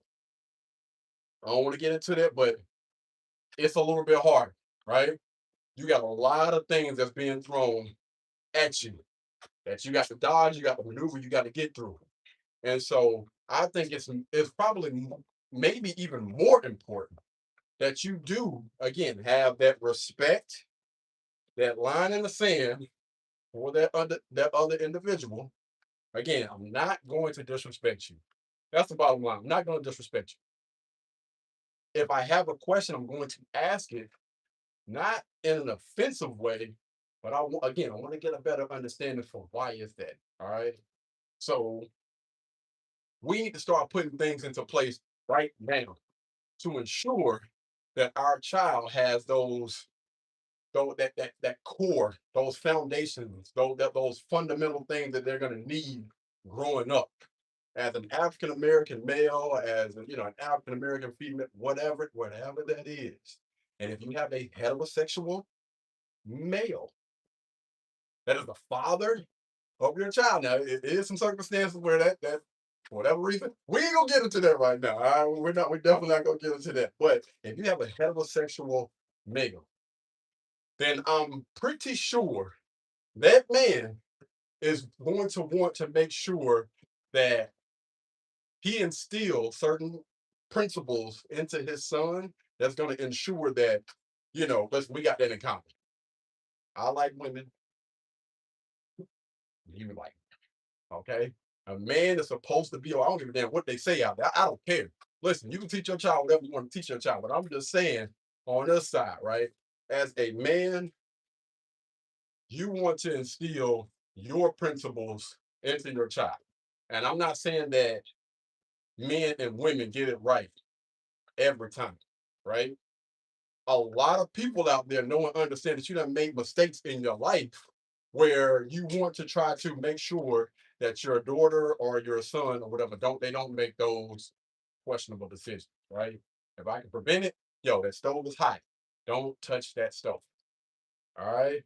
S1: I don't want to get into that, but it's a little bit hard, right? You got a lot of things that's being thrown at you that you got to dodge, you got to maneuver, you got to get through. And so I think it's probably maybe even more important that you do again have that respect, that line in the sand for that other individual. Again, I'm not going to disrespect you. That's the bottom line. I'm not going to disrespect you. If I have a question, I'm going to ask it, not in an offensive way, but again, I want to get a better understanding for why is that. All right. So we need to start putting things into place right now to ensure that our child has that core, those foundations, those fundamental things that they're going to need growing up as an African American male, as an African American female, whatever that is. And if you have a heterosexual male that is the father of your child, now it is some circumstances where that for whatever reason, we ain't gonna get into that right now. All right? We're definitely not gonna get into that. But if you have a heterosexual male, then I'm pretty sure that man is going to want to make sure that he instills certain principles into his son that's going to ensure that, listen, we got that in common. I like women. You like, okay? A man is supposed to be, I don't give a damn what they say out there. I don't care. Listen, you can teach your child whatever you want to teach your child, but I'm just saying on this side, right? As a man, you want to instill your principles into your child. And I'm not saying that men and women get it right every time, right? A lot of people out there know and understand that you done made mistakes in your life where you want to try to make sure that your daughter or your son or whatever don't make those questionable decisions, right? If I can prevent it, that stove is hot. Don't touch that stove. All right.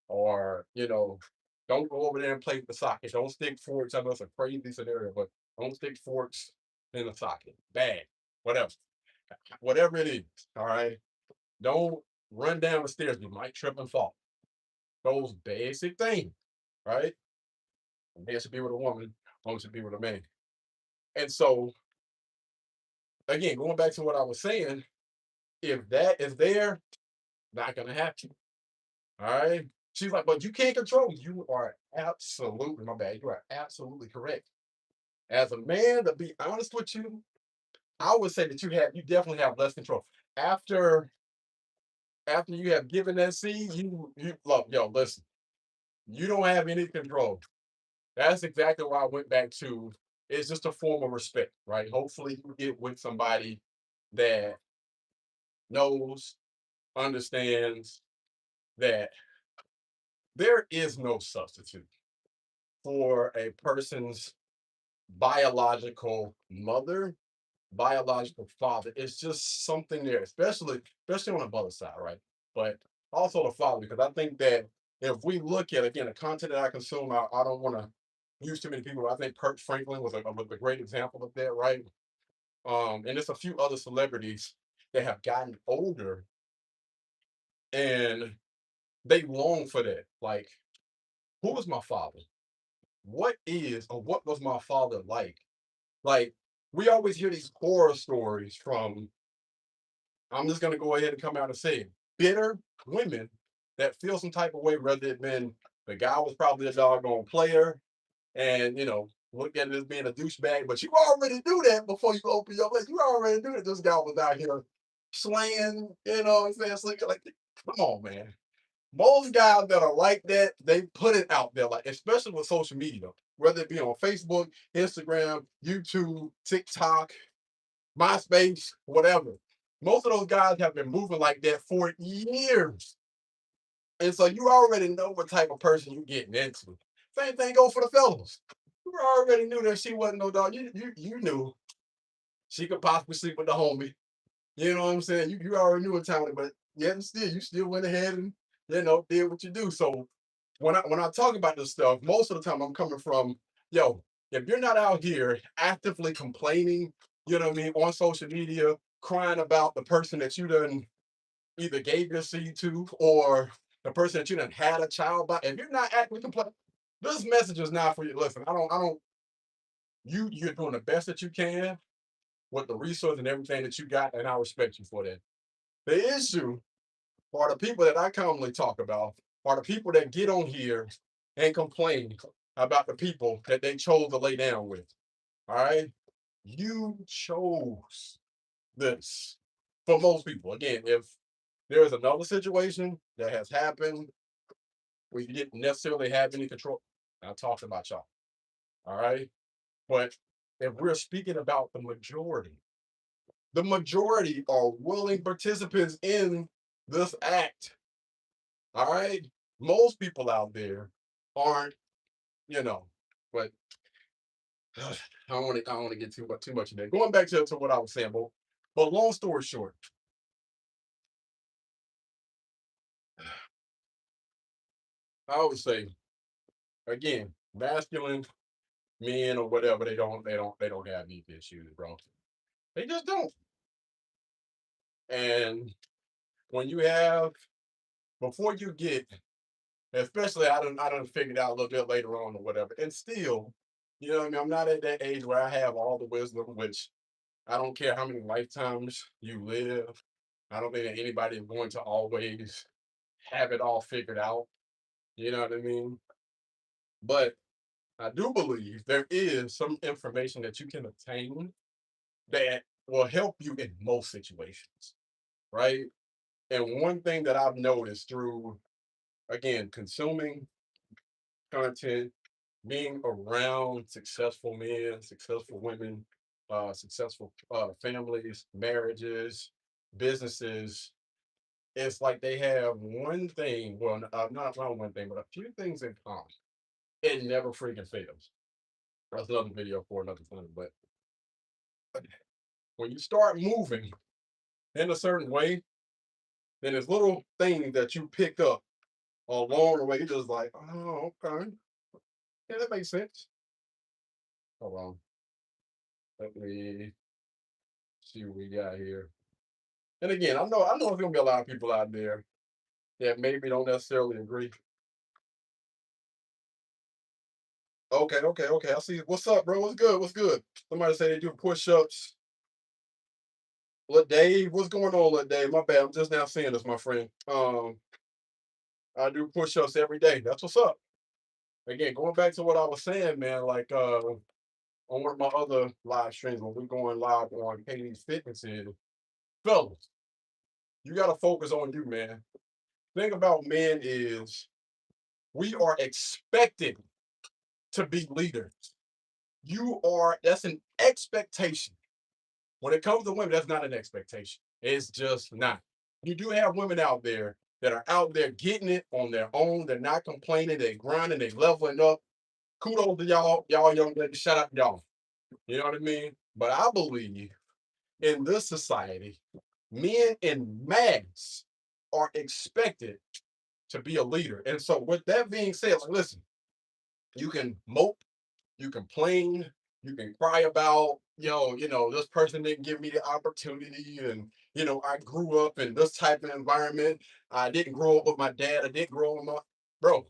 S1: Or, don't go over there and play with the socket. Don't stick forks. I know it's a crazy scenario, but don't stick forks in the socket. Bad. Whatever. Whatever it is. All right. Don't run down the stairs. You might trip and fall. Those basic things, right? A man should be with a woman should be with a man. And so, again, going back to what I was saying, if that is there, not gonna happen. All right. She's like, but you can't control me. You are absolutely, my bad. You are absolutely correct. As a man, to be honest with you, I would say that you definitely have less control. After you have given that seed, you love, listen, you don't have any control. That's exactly why I went back to it's just a form of respect, right? Hopefully you get with somebody that knows, understands that there is no substitute for a person's biological mother, biological father. It's just something there, especially on the mother side, right? But also the father, because I think that if we look at again the content that I consume, I don't want to use too many people. I think Kurt Franklin was a great example of that, right? And there's a few other celebrities that have gotten older and they long for that. Like, who is my father? What is or what was my father like? Like, we always hear these horror stories from, I'm just gonna go ahead and come out and say it, bitter women that feel some type of way, whether it been the guy was probably a doggone player, and look at it as being a douchebag, but you already do that before you open your lips. You already knew that this guy was out here slaying, you know what I'm saying? So like, come on, man. Most guys that are like that, they put it out there, like especially with social media, whether it be on Facebook, Instagram, YouTube, TikTok, MySpace, whatever. Most of those guys have been moving like that for years. And so you already know what type of person you're getting into. Same thing go for the fellas. You already knew that she wasn't no dog. You knew she could possibly sleep with the homie. You know what I'm saying? You already knew what time, but yet still you still went ahead and did what you do. So when I talk about this stuff, most of the time I'm coming from, yo, if you're not out here actively complaining, you know what I mean, on social media, crying about the person that you done either gave your seed to or the person that you done had a child by, if you're not actively complaining, this message is not for you. Listen, you're doing the best that you can with the resource and everything that you got, and I respect you for that. The issue are the people that I commonly talk about are the people that get on here and complain about the people that they chose to lay down with. All right. You chose this for most people. Again, if there is another situation that has happened where you didn't necessarily have any control, I talked about y'all. All right. But if we're speaking about the majority are willing participants in this act. All right. Most people out there aren't, you know, but I don't want to get too much in there. Going back to what I was saying, but long story short, I always say again, masculine men or whatever, they don't have these issues, bro. They just don't. And when you have before you get, especially I done figured out a little bit later on or whatever, and still, you know what I mean, I'm not at that age where I have all the wisdom, which I don't care how many lifetimes you live. I don't think that anybody is going to always have it all figured out. You know what I mean? But I do believe there is some information that you can obtain that will help you in most situations, right? And one thing that I've noticed through, again, consuming content, being around successful men, successful women, successful families, marriages, businesses, it's like they have one thing, well, not one thing, but a few things in common. It never freaking fails. That's another video for another time. But when you start moving in a certain way, then there's little things that you pick up along the way. You're just like, oh, okay. Yeah, that makes sense. Hold on. Let me see what we got here. And again, I know there's gonna be a lot of people out there that maybe don't necessarily agree. Okay. I see. What's up, bro? What's good? What's good? Somebody say they do push-ups. Look, Dave, what's going on, look, Dave? My bad. I'm just now seeing this, my friend. I do push-ups every day. That's what's up. Again, going back to what I was saying, man, like on one of my other live streams when we're going live on KD's Fitness is, fellas, you gotta focus on you, man. Thing about men is we are expected to be leaders. That's an expectation. When it comes to women, that's not an expectation. It's just not. You do have women out there that are out there getting it on their own. They're not complaining. They're grinding. They're leveling up. Kudos to y'all young ladies. Shout out to y'all. You know what I mean? But I believe in this society, men in mass are expected to be a leader. And so, with that being said, like, listen, you can mope, you complain, you can cry about, this person didn't give me the opportunity, and I grew up in this type of environment. I didn't grow up with my dad. I didn't grow up with my bro.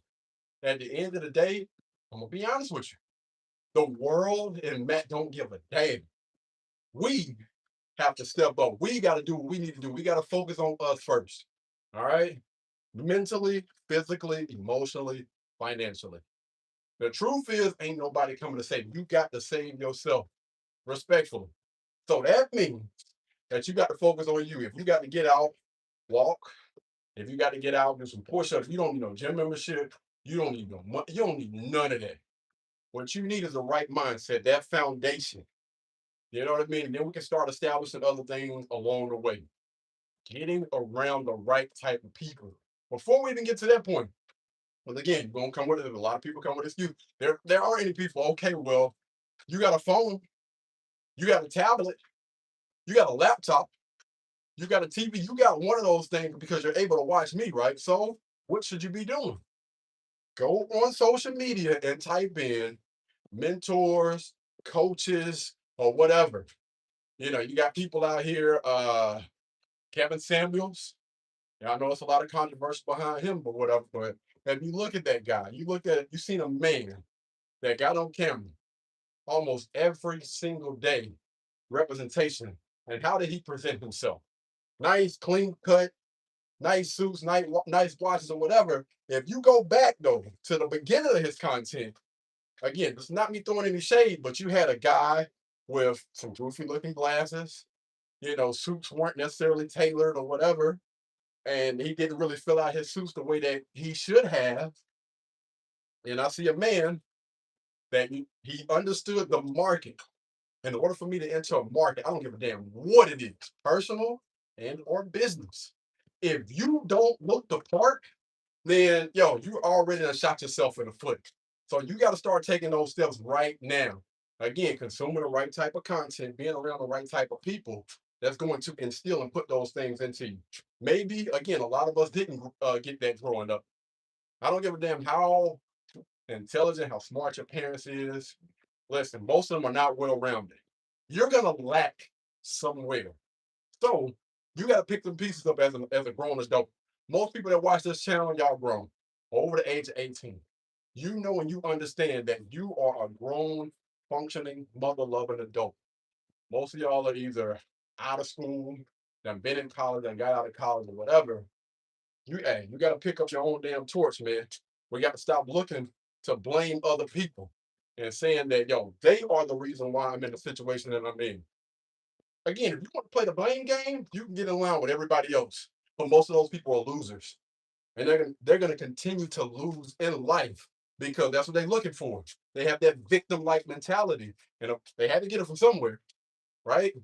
S1: At the end of the day, I'm gonna be honest with you. The world and Matt don't give a damn. We have to step up. We got to do what we need to do. We got to focus on us first. All right, mentally, physically, emotionally, financially. The truth is, ain't nobody coming to save you. You got to save yourself respectfully. So that means that you got to focus on you. If you got to get out, walk. If you got to get out, do some push-ups. You don't need no gym membership. You don't need no money. You don't need none of that. What you need is the right mindset, that foundation. You know what I mean? And then we can start establishing other things along the way. Getting around the right type of people. Before we even get to that point, but again, you're gonna come with it. A lot of people come with excuse. There are any people, okay, well, you got a phone, you got a tablet, you got a laptop, you got a TV, you got one of those things because you're able to watch me, right? So what should you be doing? Go on social media and type in mentors, coaches, or whatever. You know, you got people out here, Kevin Samuels. Yeah, I know it's a lot of controversy behind him, but whatever. But if you look at that guy, you look at it, you seen a man that got on camera almost every single day, representation. And how did he present himself? Nice, clean cut, nice suits, nice watches, or whatever. If you go back though to the beginning of his content, again, it's not me throwing any shade, but you had a guy with some goofy looking glasses. You know, suits weren't necessarily tailored or whatever, and he didn't really fill out his suits the way that he should have. And I see a man that he understood the market. In order for me to enter a market, I don't give a damn what it is, personal and or business. If you don't look the part, then yo, you already done shot yourself in the foot. So you got to start taking those steps right now. Again, consuming the right type of content, being around the right type of people that's going to instill and put those things into you. Maybe again, a lot of us didn't get that growing up. I don't give a damn how intelligent, how smart your parents is. Listen, most of them are not well rounded. You're gonna lack somewhere. So you gotta pick them pieces up as a grown adult. Most people that watch this channel, y'all grown over the age of 18. You know and you understand that you are a grown, functioning, mother-loving adult. Most of y'all are either out of school, done been in college, done got out of college or whatever. You gotta pick up your own damn torch, man. We got to stop looking to blame other people and saying that, yo, they are the reason why I'm in the situation that I'm in. Again, if you want to play the blame game, you can get in line with everybody else. But most of those people are losers. And they're gonna continue to lose in life because that's what they're looking for. They have that victim-like mentality. And they had to get it from somewhere, right?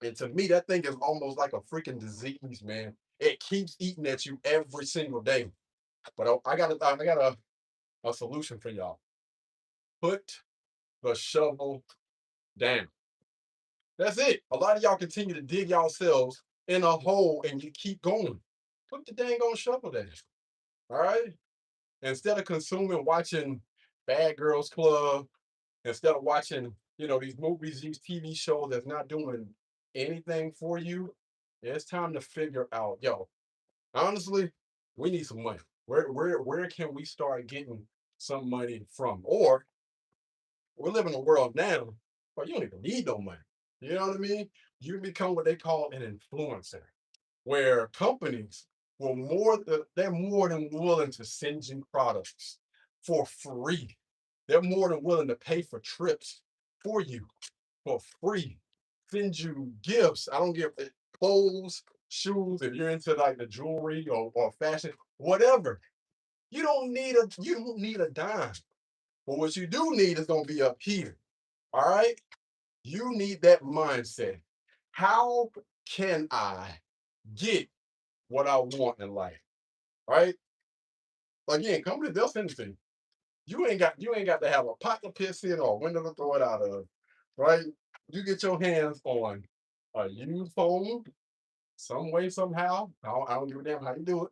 S1: And to me, that thing is almost like a freaking disease, man. It keeps eating at you every single day. But I got a solution for y'all. Put the shovel down. That's it. A lot of y'all continue to dig yourselves in a hole and you keep going. Put the dang on shovel down. All right. Instead of consuming, watching Bad Girls Club, instead of watching, these movies, these TV shows that's not doing anything for you, it's time to figure out, yo, honestly, we need some money. Where can we start getting some money from? Or we live in a world now where you don't even need no money. You know what I mean? You become what they call an influencer, where companies they're more than willing to send you products for free. They're more than willing to pay for trips for you for free. Send you gifts. I don't give clothes, shoes, if you're into like the jewelry or fashion, whatever. You don't need a dime. But what you do need is gonna be up here. All right. You need that mindset. How can I get what I want in life? Right? Again, companies, they'll send it to you. You ain't got to have a pot to piss in or a window to throw it out of. Right? You get your hands on a used phone some way, somehow. I don't give a damn how you do it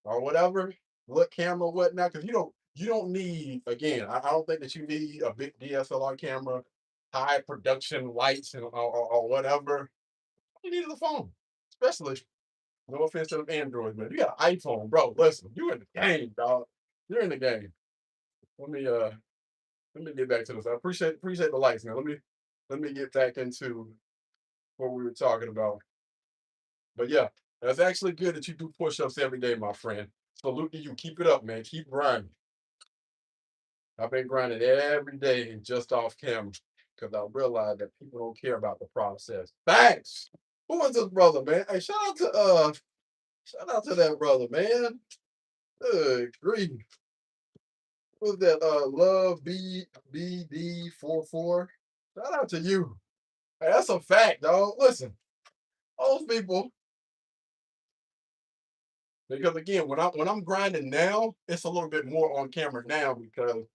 S1: or whatever. Look camera, whatnot, because you don't need, again, I don't think that you need a big DSLR camera, high production lights or whatever. You need a phone, especially, no offense to the Android, man. You got an iPhone, bro. Listen, you in the game, dog. You're in the game. Let me get back to this. I appreciate the lights, man. Let me get back into what we were talking about. But yeah, that's actually good that you do push-ups every day, my friend. Salute to you. Keep it up, man. Keep grinding. I've been grinding every day just off camera because I realized that people don't care about the process. Thanks. Who was this brother, man? Hey, shout out to that brother, man. Good grief. What's that? Love BD44. Shout out to you. Hey, that's a fact, dog. Listen, those people, because again, when I'm grinding now, it's a little bit more on camera now because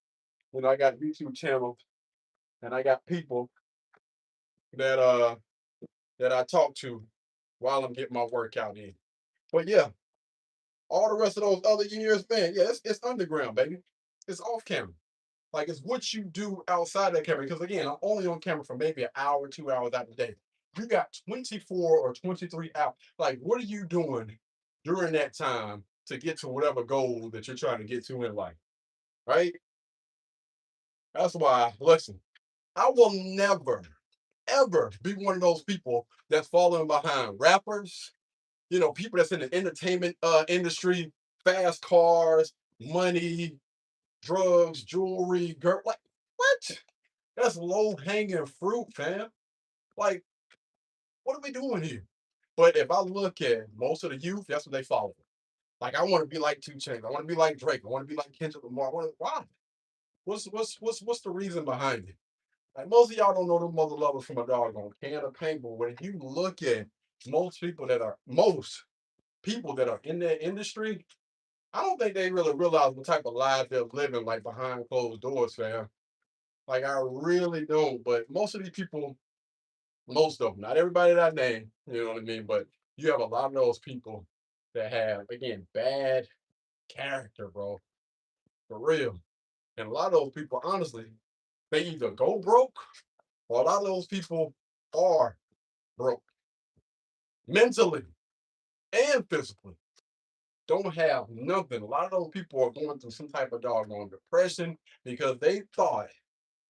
S1: I got YouTube channel and I got people that that I talk to while I'm getting my workout in. But yeah, all the rest of those other years, man, yeah, it's underground, baby. It's off camera. Like it's what you do outside that camera. Because again, I'm only on camera for maybe an hour, 2 hours out of the day. You got 24 or 23 hours. Like, what are you doing during that time to get to whatever goal that you're trying to get to in life? Right? That's why, listen, I will never, ever be one of those people that's following behind rappers, people that's in the entertainment industry, fast cars, money, drugs, jewelry, girl. Like, what? That's low hanging fruit, fam. Like, what are we doing here? But if I look at most of the youth, that's what they follow. Like, I want to be like 2 Chainz. I want to be like Drake. I want to be like Kendrick Lamar. Why? What's the reason behind it? Like most of y'all don't know the mother lovers from a doggone can of paint, but when you look at most people that are in that industry, I don't think they really realize what type of life they're living like behind closed doors, fam. Like I really don't. But most of these people, most of them, not everybody that I name, you know what I mean? But you have a lot of those people that have, again, bad character, bro. For real. And a lot of those people, honestly, they either go broke or a lot of those people are broke mentally and physically. Don't have nothing. A lot of those people are going through some type of doggone depression because they thought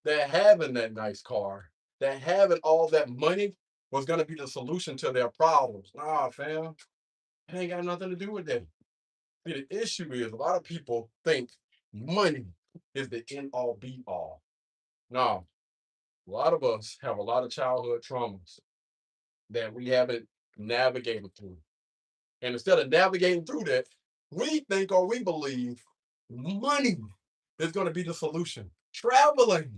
S1: that having that nice car, that having all that money was going to be the solution to their problems. Nah, fam, it ain't got nothing to do with that. See, the issue is a lot of people think money is the end all be all. No, a lot of us have a lot of childhood traumas that we haven't navigated through. And instead of navigating through that, we think or we believe money is going to be the solution. Traveling,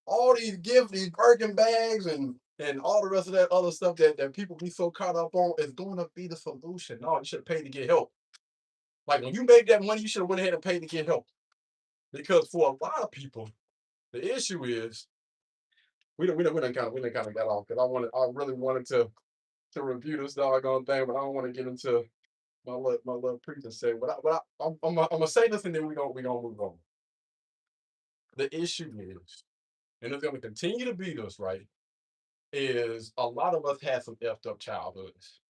S1: all these gifts, these Birkin bags, and all the rest of that other stuff that people be so caught up on is going to be the solution. No, you should pay to get help. Like when you make that money, you should have went ahead and paid to get help. Because for a lot of people, the issue is we done kind of got off because I really wanted to review this doggone thing, but I don't want to get into my little preacher say. I'm gonna say this and then we gonna move on. The issue is, and it's gonna continue to be this, right? Is a lot of us had some effed up childhoods.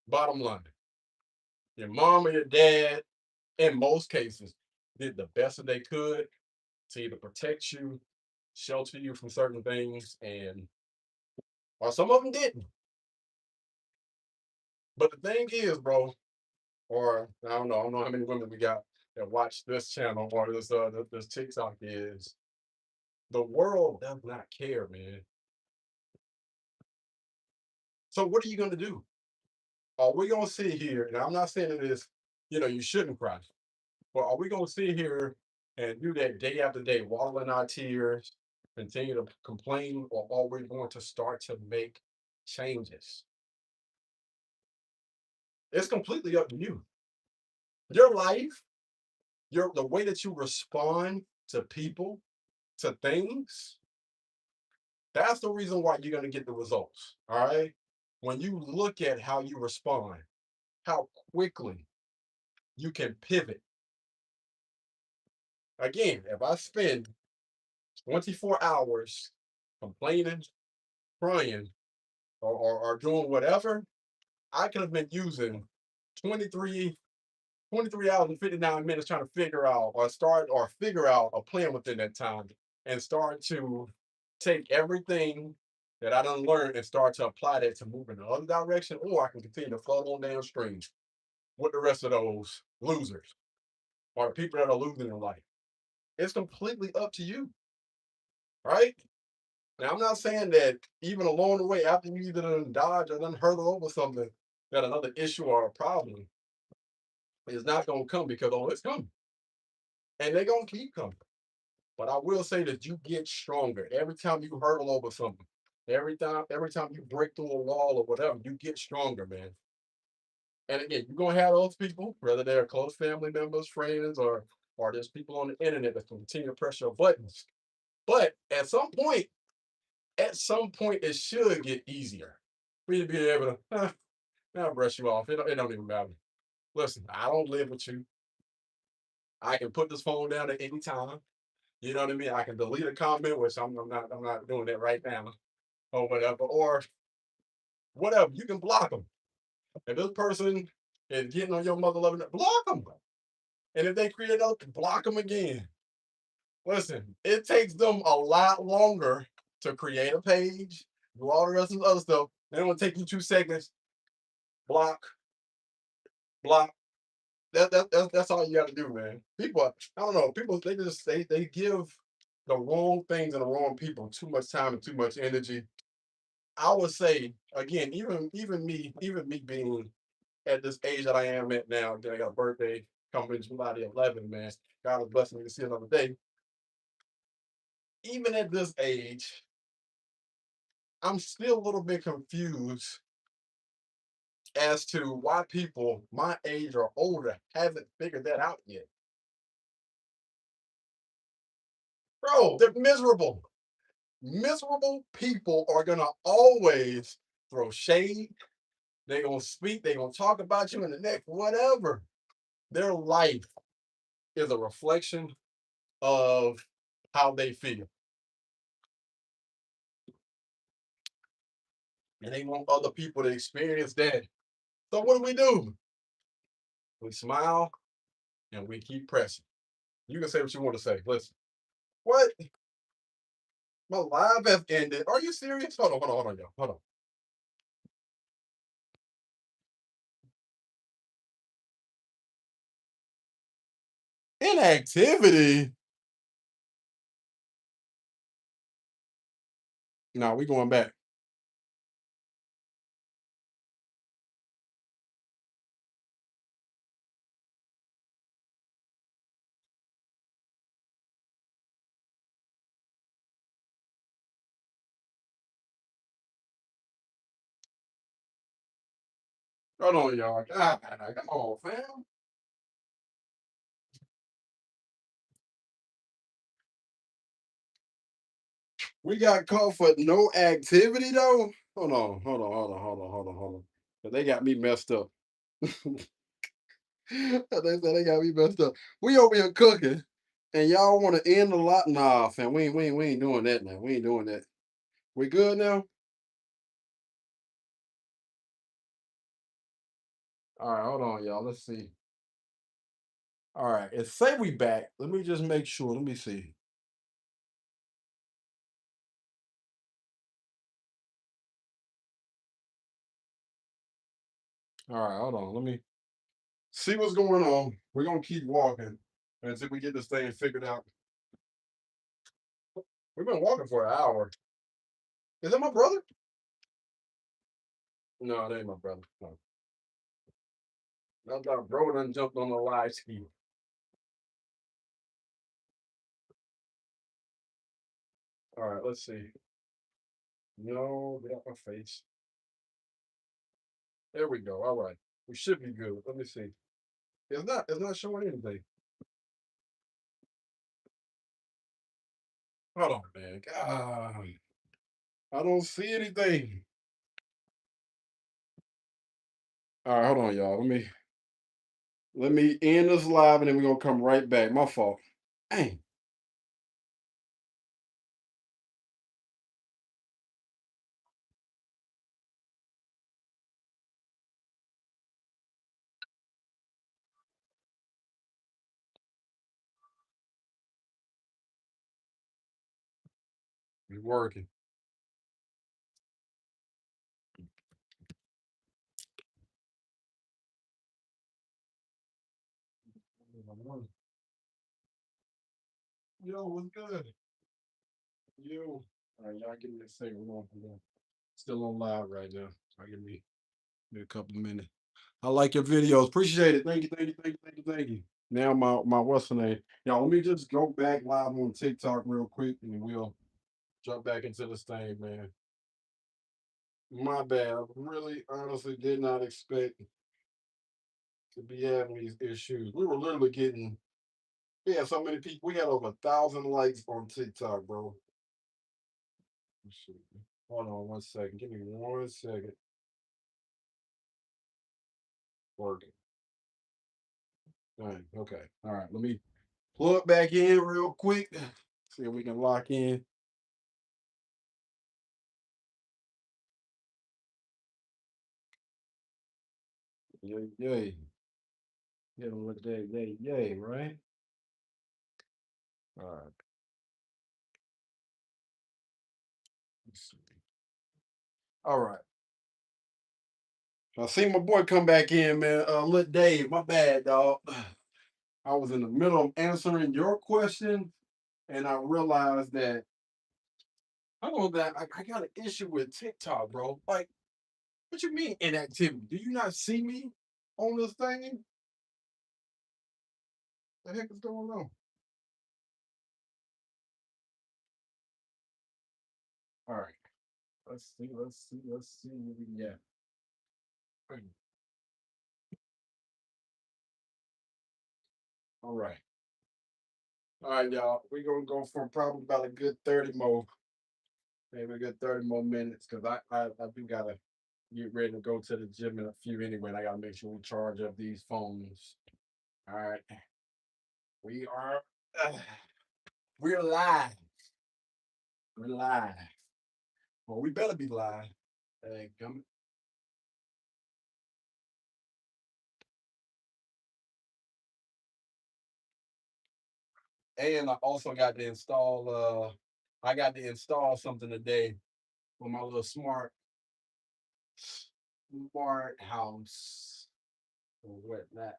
S1: Bottom line, your mom or your dad, in most cases, did the best that they could to either protect you, shelter you from certain things, and or some of them didn't. But the thing is, bro, or I don't know how many women we got that watch this channel or this TikTok is the world does not care, man. So what are you gonna do? Are we gonna sit here? And I'm not saying it is, you shouldn't cry, but are we gonna sit here and do that day after day, wallow in our tears, continue to complain, or are we going to start to make changes? It's completely up to you. Your life, the way that you respond to people, to things, that's the reason why you're going to get the results. All right. When you look at how you respond, how quickly you can pivot. Again, if I spend 24 hours complaining, crying, or doing whatever, I could have been using 23, 23 hours and 59 minutes trying to figure out a plan within that time and start to take everything that I done learned and start to apply that to move in the other direction, or I can continue to float on downstream with the rest of those losers or the people that are losing in life. It's completely up to you, right? Now, I'm not saying that even along the way, after you either done dodge or done hurdle over something, that another issue or a problem is not going to come, because oh, it's coming. And they're going to keep coming. But I will say that you get stronger every time you hurdle over something. Every time you break through a wall or whatever, you get stronger, man. And again, you're gonna have those people, whether they're close family members, friends, or there's people on the internet that continue to press your buttons. But at some point, it should get easier for you to be able to, I'll brush you off. It don't even matter. Listen, I don't live with you. I can put this phone down at any time. You know what I mean? I can delete a comment, which I'm not doing that right now, or whatever, or whatever. You can block them. If this person is getting on your mother loving, block them. And if they create another, block them again. Listen, it takes them a lot longer to create a page, do all the rest of the other stuff. Then it will take you 2 seconds. Block, block. That's all you got to do, man. People, I don't know. People, they give the wrong things and the wrong people too much time and too much energy. I would say again, even me being at this age that I am at now, I got a birthday coming in July the 11th, man. God has blessed me to see another day. Even at this age, I'm still a little bit confused as to why people my age or older haven't figured that out yet. Bro, they're miserable. Miserable people are gonna always throw shade. They're gonna speak, they're gonna talk about you in the next whatever. Their life is a reflection of how they feel. And they want other people to experience that. So what do? We smile and we keep pressing. You can say what you want to say. Listen, what? My live has ended. Are you serious? Hold on, y'all. Hold on. Inactivity? No, we going back. Hold on, y'all. God, come on, fam. We got caught for no activity though. Hold on. 'Cause they got me messed up. They got me messed up. We over here cooking, and y'all want to end the lot? Nah, fam. We ain't doing that now. We ain't doing that. We good now? All right, hold on, y'all. Let's see. All right, it say we back. Let me just make sure. Let me see. All right, hold on. Let me see what's going on. We're gonna keep walking until we get this thing figured out. We've been walking for an hour. Is that my brother? No, that ain't my brother. No. I thought bro done jumped on the live ski. All right, let's see. No, get out my face. There we go. All right. We should be good. Let me see. It's not showing anything. Hold on, man. God, I don't see anything. All right, hold on, y'all. Let me end this live and then we're gonna come right back. My fault. Dang. It's working. Yo, what's good? Yo. All right, y'all give me a second. We're on. Still on live right now. I'll give me a couple of minutes. I like your videos. Appreciate it. Thank you, thank you, thank you, thank you, thank you. Now my what's the name? Y'all, let me just go back live on TikTok real quick and we'll jump back into this thing, man. My bad. I really honestly did not expect to be having these issues. We were literally getting we had so many people. We had over 1,000 likes on TikTok, bro. Let's see. Hold on one second. Give me 1 second. Working. Dang. Okay. All right. Let me plug back in real quick. See if we can lock in. Yay, yay. Yeah, what day, yay, yay, right? All right. Let's see. All right. I see my boy come back in, man. Look, Dave, my bad, dog. I was in the middle of answering your question, and I realized that I know that I got an issue with TikTok, bro. Like, what you mean inactivity? Do you not see me on this thing? The heck is going on? All right. Let's see. Let's see. Let's see what we got. All right. All right, y'all. We're gonna go for probably about a good 30 more, maybe a good 30 more minutes, because I do gotta get ready to go to the gym in a few anyway. And I gotta make sure we charge up these phones. All right. We are uh, we're live. We're live. Well, we better be live. Hey, come. And I also got to install I got to install something today for my little smart house or whatnot.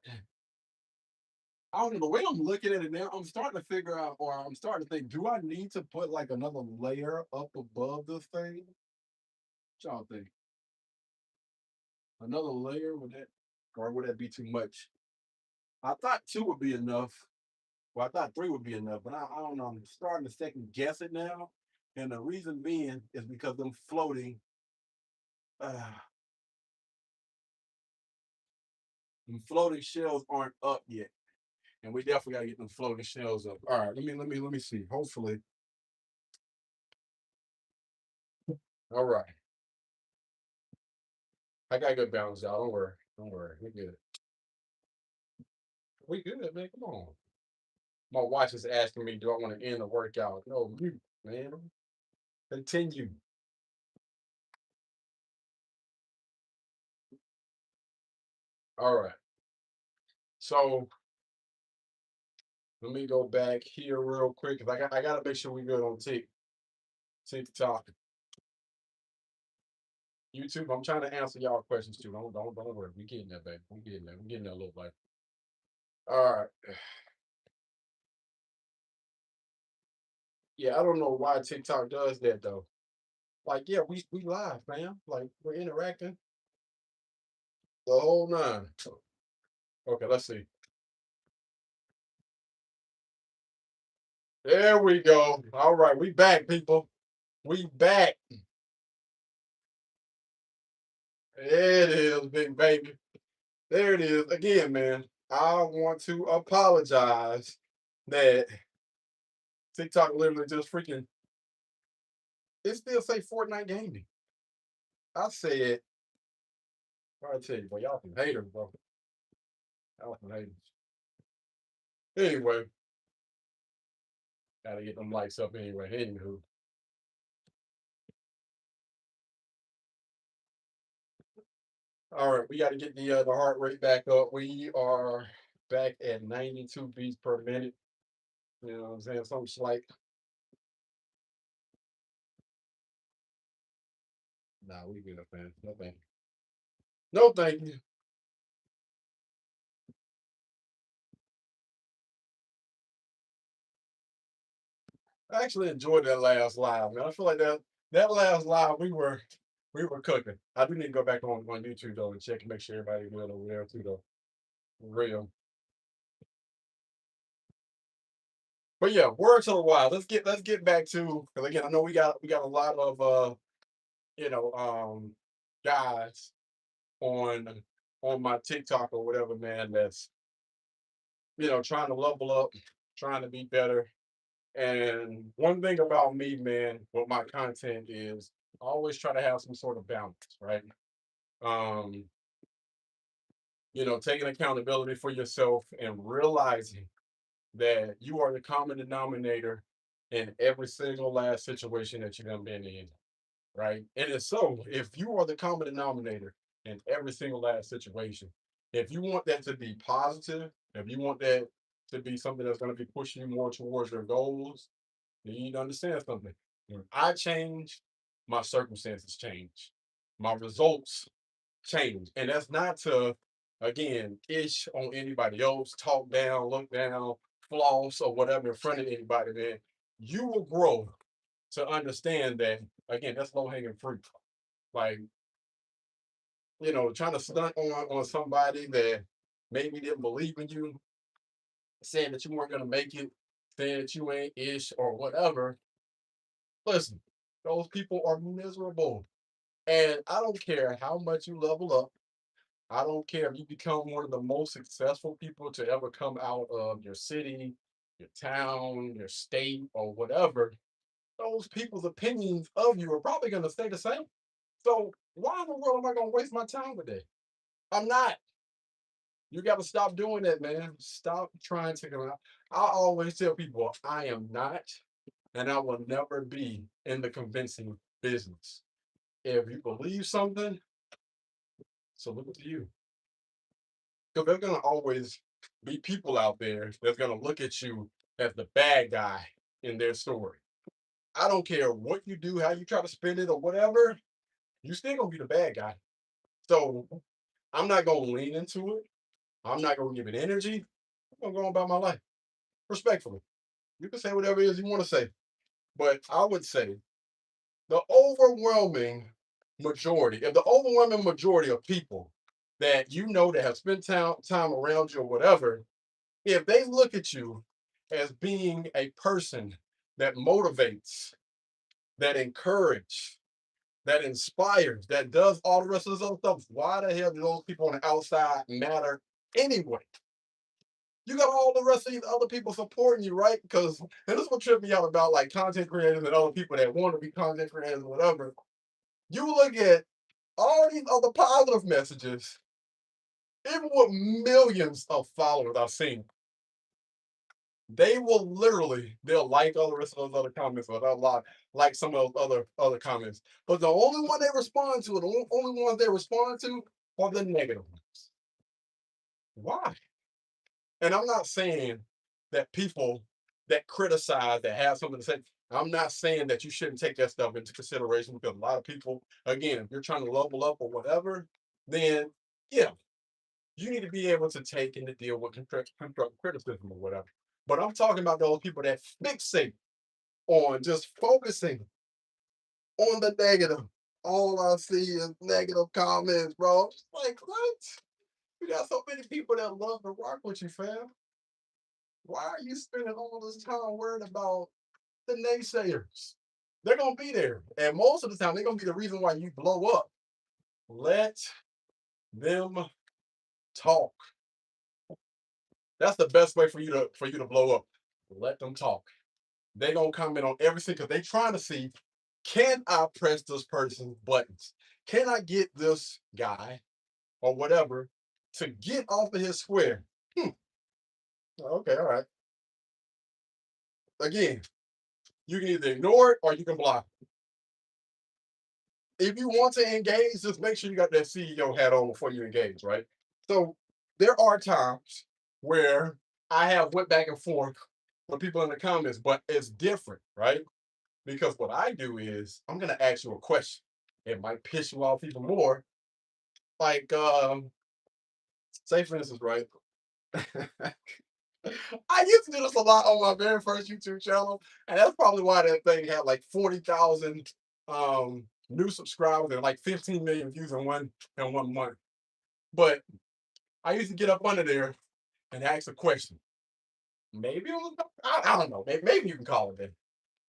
S1: I don't know. The way I'm looking at it now, I'm starting to figure out, or I'm starting to think, do I need to put like another layer up above this thing? What y'all think? Another layer, would that, or would that be too much? I thought two would be enough. Well, I thought three would be enough, but I don't know. I'm starting to second guess it now. And the reason being is because uh, them floating shells aren't up yet. And we definitely gotta get them floating shells up. All right, let me see. Hopefully. All right. I got good balance, y'all. Don't worry. Don't worry. We good. We good, man. Come on. My watch is asking me, do I want to end the workout? No, man. Continue. All right. So let me go back here real quick because I gotta make sure we good on TikTok. YouTube, I'm trying to answer y'all questions too. Don't worry. We getting there, baby. We getting there. We getting there a little bit. All right. Yeah, I don't know why TikTok does that though. Like, yeah, we live, man. Like we're interacting the whole nine. Okay, let's see. There we go. All right, we back, people. We back. There it is, big baby. There it is. Again, man. I want to apologize that TikTok literally just freaking it still say Fortnite gaming. I said, I tell you, boy, y'all some haters, bro. Y'all some haters. Anyway, gotta get them lights up anyway. Anywho. All right, we gotta get the heart rate back up. We are back at 92 beats per minute. You know what I'm saying? Something slight. Nah, we good, man. No thank you. No thank you. I actually enjoyed that last live, man. I feel like that last live we were cooking. I do need to go back on YouTube though and check and make sure everybody good over there too though. For real. But yeah, words of the wild. Let's get back to, because again I know we got a lot of you know guys on my TikTok or whatever, man, that's trying to level up, trying to be better. And one thing about me, man, with my content is I always try to have some sort of balance, right? Um, taking accountability for yourself and realizing that you are the common denominator in every single last situation that you've been in, right? And it's so, if you are the common denominator in every single last situation, if you want that to be positive, if you want that to be something that's going to be pushing you more towards your goals, then you need to understand something. When I change, my circumstances change, my results change. And that's not to, again, ish on anybody else, talk down, look down, floss, or whatever in front of anybody, man. You will grow to understand that, again, that's low hanging fruit. Like, trying to stunt on somebody that maybe didn't believe in you, saying that you weren't going to make it, saying that you ain't ish or whatever. Listen, those people are miserable. And I don't care how much you level up. I don't care if you become one of the most successful people to ever come out of your city, your town, your state, or whatever. Those people's opinions of you are probably going to stay the same. So why in the world am I going to waste my time with that? I'm not. You got to stop doing that, man. Stop trying to come out. I always tell people I am not, and I will never be in the convincing business. If you believe something, salute to you. Because there's gonna always be people out there that's gonna look at you as the bad guy in their story. I don't care what you do, how you try to spin it or whatever, you still gonna be the bad guy. So I'm not gonna lean into it. I'm not gonna give it energy. I'm gonna go on about my life. Respectfully. You can say whatever it is you want to say. But I would say the overwhelming majority, if the overwhelming majority of people that that have spent time around you or whatever, if they look at you as being a person that motivates, that encourages, that inspires, that does all the rest of this other stuff, why the hell do those people on the outside matter anyway? You got all the rest of these other people supporting you, right? Because, and this is what tripped me out about like content creators and other people that want to be content creators or whatever. You look at all these other positive messages, even with millions of followers I've seen, they'll like all the rest of those other comments or they'll like some of those other comments. But the only one they respond to, the only ones they respond to are the negative ones. Why? And I'm not saying that people that criticize, that have something to say, I'm not saying that you shouldn't take that stuff into consideration because a lot of people, again, if you're trying to level up or whatever, then yeah, you need to be able to take and to deal with constructive criticism or whatever. But I'm talking about those people that fixate on just focusing on the negative. All I see is negative comments, bro. Like, what? You got so many people that love to rock with you, fam. Why are you spending all this time worried about the naysayers? They're gonna be there. And most of the time, they're gonna be the reason why you blow up. Let them talk. That's the best way for you to blow up. Let them talk. They're gonna comment on everything because they're trying to see, can I press this person's buttons? Can I get this guy or whatever to get off of his square? Okay, all right. Again, you can either ignore it or you can block it. If you want to engage, just make sure you got that CEO hat on before you engage, right? So there are times where I have went back and forth with people in the comments, but it's different, right? Because what I do is I'm gonna ask you a question. It might piss you off even more. Like, say for instance, right? I used to do this a lot on my very first YouTube channel, and that's probably why that thing had like 40,000 new subscribers and like 15 million views in one month. But I used to get up under there and ask a question. Maybe it was, I don't know. Maybe you can call it that.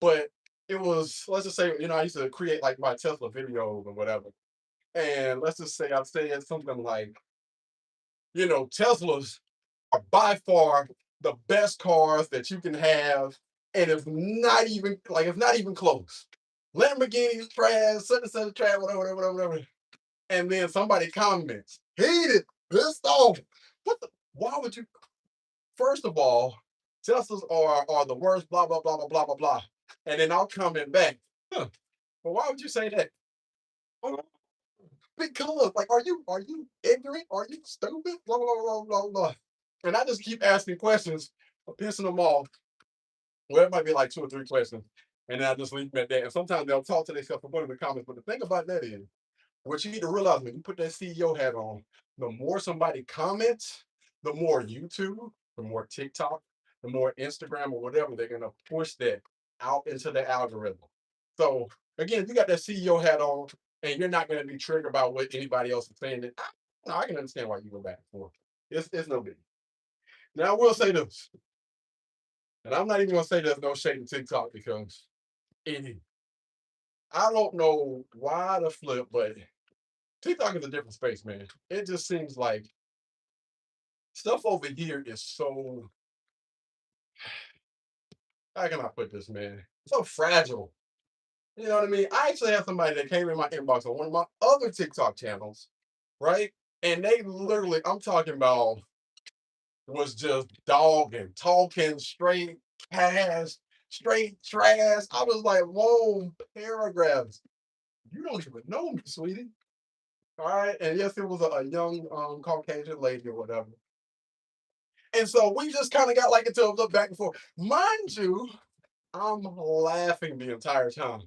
S1: But it was, let's just say, I used to create like my Tesla videos or whatever. And let's just say I said something like, Teslas are by far the best cars that you can have, and it's not even close. Lamborghini's trash, such and such trash, whatever. And then somebody comments, heated, pissed off. Why would you? First of all, Teslas are the worst, blah, blah, blah, blah, blah, blah, blah. And then I'll comment back, well, why would you say that? Oh, because, like, are you ignorant? Are you stupid? Blah, blah, blah, blah, blah. And I just keep asking questions, pissing them off. Well, it might be like 2 or 3 questions. And then I just leave them at that. And sometimes they'll talk to themselves about in the comments. But the thing about that is, what you need to realize when you put that CEO hat on, the more somebody comments, the more YouTube, the more TikTok, the more Instagram or whatever, they're going to push that out into the algorithm. So again, if you got that CEO hat on and you're not going to be triggered about what anybody else is saying, I can understand why you go back and forth. It's no big. Now I will say this, and I'm not even going to say there's no shade in TikTok because I don't know why the flip, but TikTok is a different space, man. It just seems like stuff over here is so, how can I put this, man? So fragile. You know what I mean? I actually have somebody that came in my inbox on one of my other TikTok channels, right? And they literally, I'm talking about, was just dogging, talking straight cash, straight trash. I was like, whoa, paragraphs. You don't even know me, sweetie. All right. And yes, it was a young Caucasian lady or whatever. And so we just kind of got like into a little back and forth. Mind you, I'm laughing the entire time.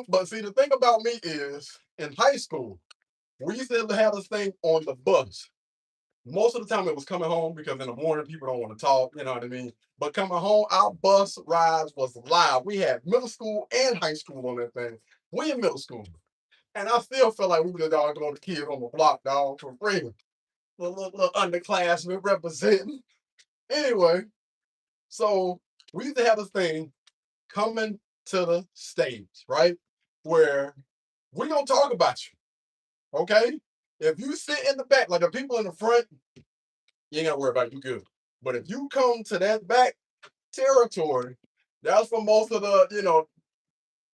S1: But see, the thing about me is in high school, we used to have this thing on the bus. Most of the time it was coming home because in the morning people don't want to talk, you know what I mean? But coming home, our bus rides was live. We had middle school and high school on that thing. We in middle school. And I still feel like we were the doggone kids on the block, dog, for free. Little underclassmen representing. Anyway, so we used to have this thing coming to the stage, right? Where we don't talk about you, okay? If you sit in the back, like the people in the front, you ain't gotta worry about it, you good. But if you come to that back territory, that's for most of the,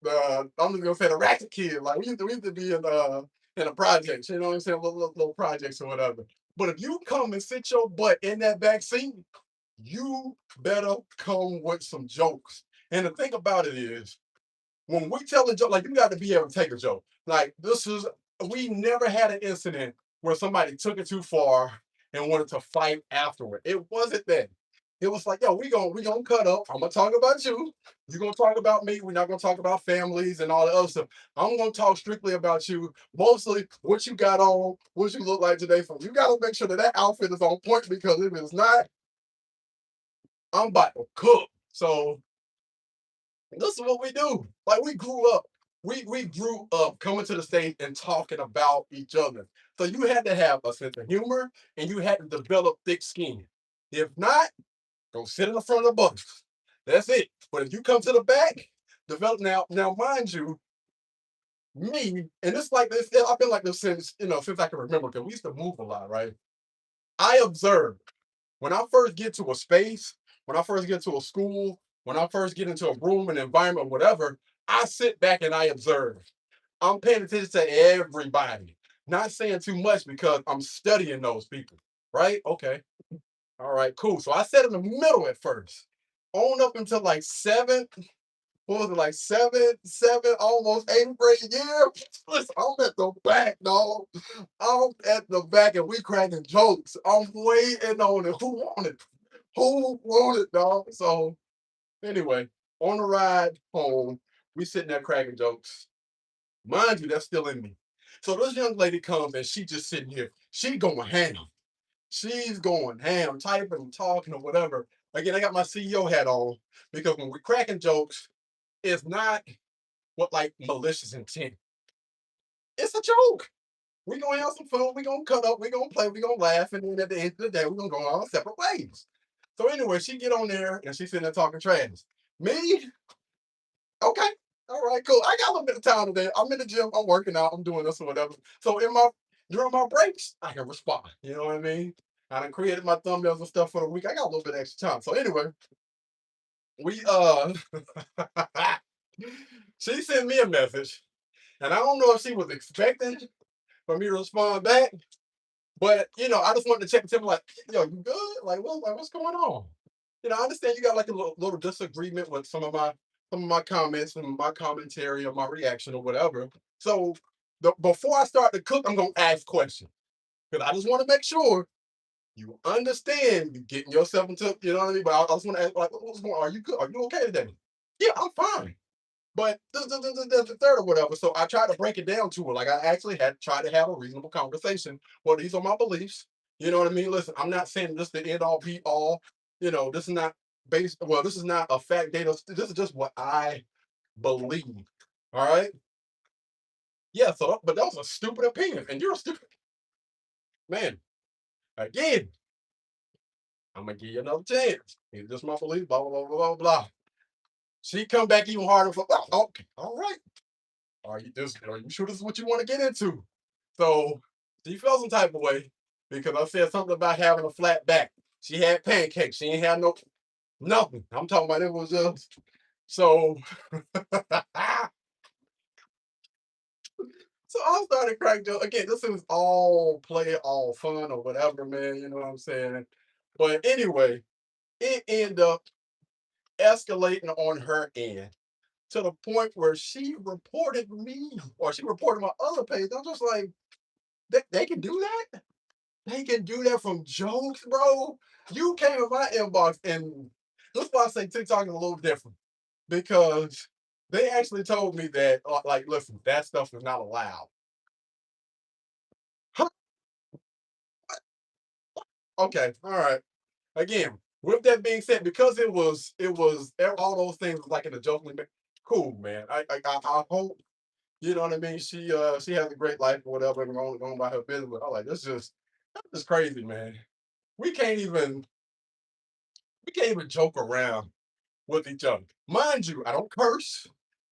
S1: I'm just gonna say the ratchet kids. Like we used to be in a project, you know what I'm saying? Little projects or whatever. But if you come and sit your butt in that back seat, you better come with some jokes. And the thing about it is, when we tell a joke, like you got to be able to take a joke. Like we never had an incident where somebody took it too far and wanted to fight afterward. It wasn't that. It was like, yo, we gonna cut up. I'm gonna talk about you. You're gonna talk about me. We're not gonna talk about families and all the other stuff. I'm gonna talk strictly about you. Mostly what you got on, what you look like today. So you gotta make sure that outfit is on point because if it's not, I'm about to cook. So this is what we do. Like we grew up. We grew up coming to the stage and talking about each other. So you had to have a sense of humor and you had to develop thick skin. If not, go sit in the front of the bus. That's it. But if you come to the back, develop now mind you, me, and it's like this, I've been like this since I can remember, because we used to move a lot, right? I observe when I first get to a space, when I first get to a school, when I first get into a room, an environment, whatever, I sit back and I observe. I'm paying attention to everybody, not saying too much because I'm studying those people, right? Okay. All right, cool. So I sat in the middle at first, on up until like what was it, like seven, almost eighth grade year? Listen, I'm at the back, dog. I'm at the back and we cracking jokes. I'm waiting on it. Who wanted? Who wanted, dog? So anyway, on the ride home, we sitting there cracking jokes. Mind you, that's still in me. So this young lady comes and she just sitting here. She going ham. She's going ham, typing and talking or whatever. Again, I got my CEO hat on because when we're cracking jokes, it's not what like malicious intent. It's a joke. We're gonna have some fun, we're gonna cut up, we're gonna play, we're gonna laugh, and then at the end of the day, we're gonna go our separate ways. So anyway, she get on there and she's sitting there talking trash. Me, okay, all right, cool. I got a little bit of time today. I'm in the gym, I'm working out, I'm doing this or whatever. So during my breaks, I can respond. You know what I mean? I done created my thumbnails and stuff for the week. I got a little bit of extra time. So anyway, we she sent me a message, and I don't know if she was expecting for me to respond back, but I just wanted to check and tell me like, yo, you good? Like, what's going on? I understand you got like a little disagreement with some of my comments and my commentary or my reaction or whatever. So before I start to cook, I'm gonna ask questions because I just want to make sure you understand you getting yourself into, you know what I mean? But I just want to ask, like, what's going on? Are you good? Are you okay today? Yeah, I'm fine. But the third or whatever. So I tried to break it down to her. Like I actually had tried to have a reasonable conversation. Well, these are my beliefs. You know what I mean? Listen, I'm not saying this the end all be all. This is not this is not a fact data. This is just what I believe. All right. Yeah, so but that was a stupid opinion. And you're a stupid man. Again, I'm gonna give you another chance. It's just my belief, blah, blah, blah, blah, blah. She come back even harder for, oh, okay, all right. Are you sure this is what you want to get into? So she felt some type of way because I said something about having a flat back. She had pancakes. She ain't had nothing. I'm talking about it was just so so I started cracking jokes. Again, this is all play, all fun or whatever, man. You know what I'm saying? But anyway, it ended up escalating on her end to the point where she reported me or she reported my other page. I'm just like, they can do that? They can do that from jokes, bro. You came in my inbox, and that's why I say TikTok is a little different because they actually told me that, like, listen, that stuff is not allowed. Huh? Okay, all right. Again, with that being said, because it was all those things like in a joking, cool, man. I hope you know what I mean. She has a great life or whatever, and going by her business. But I'm like, that's just crazy, man. We can't even we can't even joke around with each other. Mind you, I don't curse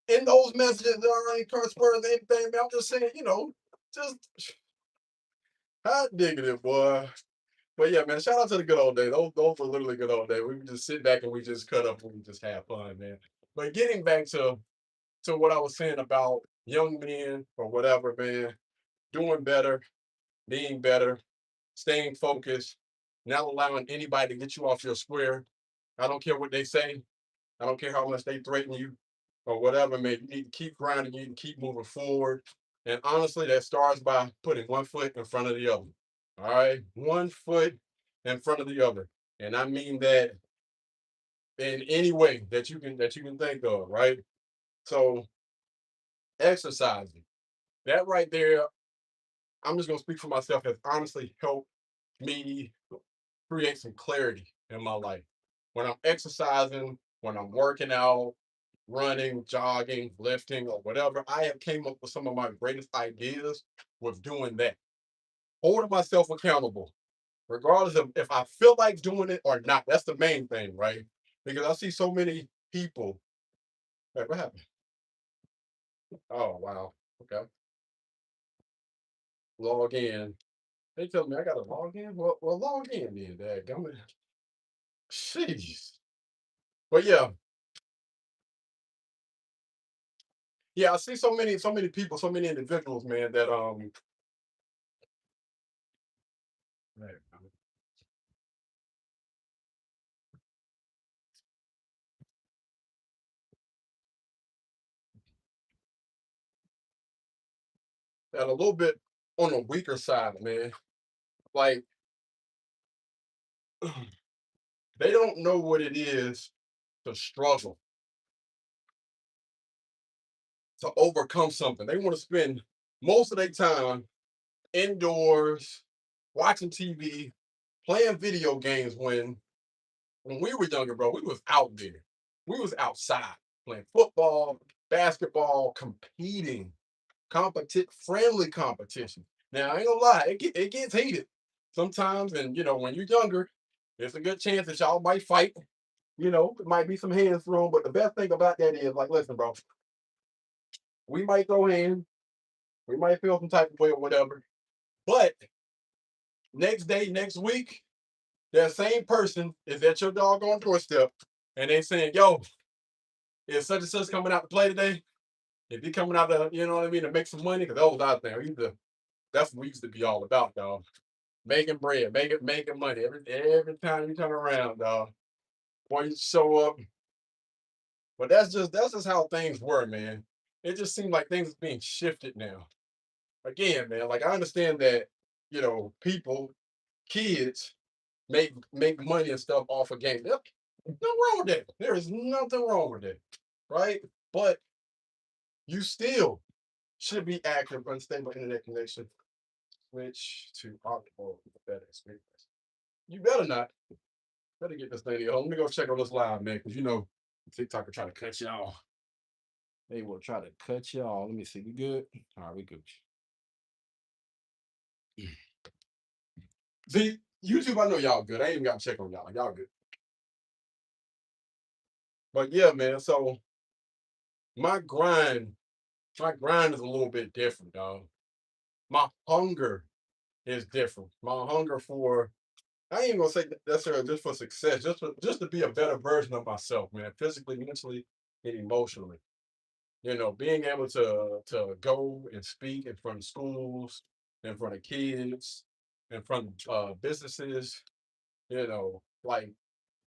S1: in those messages. There ain't curse words or anything. Man, I'm just saying, just hot diggity, boy. But yeah, man, shout out to the good old days. Those were literally good old days. We would just sit back and we just cut up and we just have fun, man. But getting back to what I was saying about young men or whatever, man, doing better, being better, staying focused, not allowing anybody to get you off your square. I don't care what they say. I don't care how much they threaten you or whatever, man. You need to keep grinding. You need to keep moving forward. And honestly, that starts by putting one foot in front of the other. All right, one foot in front of the other, and I mean that in any way that you can think of. Right. So exercising, that right there, I'm just gonna speak for myself, has honestly helped me create some clarity in my life. When I'm exercising, when I'm working out, running, jogging, lifting, or whatever, I have came up with some of my greatest ideas with doing that. Holding myself accountable, regardless of if I feel like doing it or not. That's the main thing, right? Because I see so many people. Hey, what happened? Oh wow. Okay. Log in. They tell me I gotta log in. Well, log in then, Dad. Jeez. But yeah, yeah, I see so many people, so many individuals, man, that a little bit on the weaker side, man. Like they don't know what it is to struggle, to overcome something. They want to spend most of their time indoors, watching TV, playing video games when when we were younger, bro, we was out there. We was outside playing football, basketball, competing, friendly competition. Now, I ain't gonna lie, it gets heated sometimes. And, when you're younger, there's a good chance that y'all might fight. It might be some hands thrown. But the best thing about that is, like, listen, bro, we might throw hands. We might feel some type of way or whatever. But next day, next week, that same person is at your doggone doorstep and they saying, yo, is such and such coming out to play today? If he coming out to, you know what I mean, to make some money, because those out there, that's what we used to be all about, dog. Making bread, making money. Every time you turn around, dog. Boy, you show up. But that's just how things were, man. It just seemed like things are being shifted now. Again, man, like I understand that, people, kids make money and stuff off of games. Yep, nothing wrong with that. There is nothing wrong with that, right? But you still should be active, unstable internet connection. Switch to optimal better experience. You better not. Better get this thing home. Let me go check on this live, man, because TikTok will try to cut you off. They will try to cut you off. Let me see. We good? All right, we good. See, YouTube, I know y'all good. I ain't even got to check on y'all. Y'all good. But yeah, man. So my grind is a little bit different, dog. My hunger is different. My hunger for, I ain't even gonna say necessarily just for success, just to be a better version of myself, man, physically, mentally, and emotionally. Being able to go and speak in front of schools, in front of kids, in front of businesses, like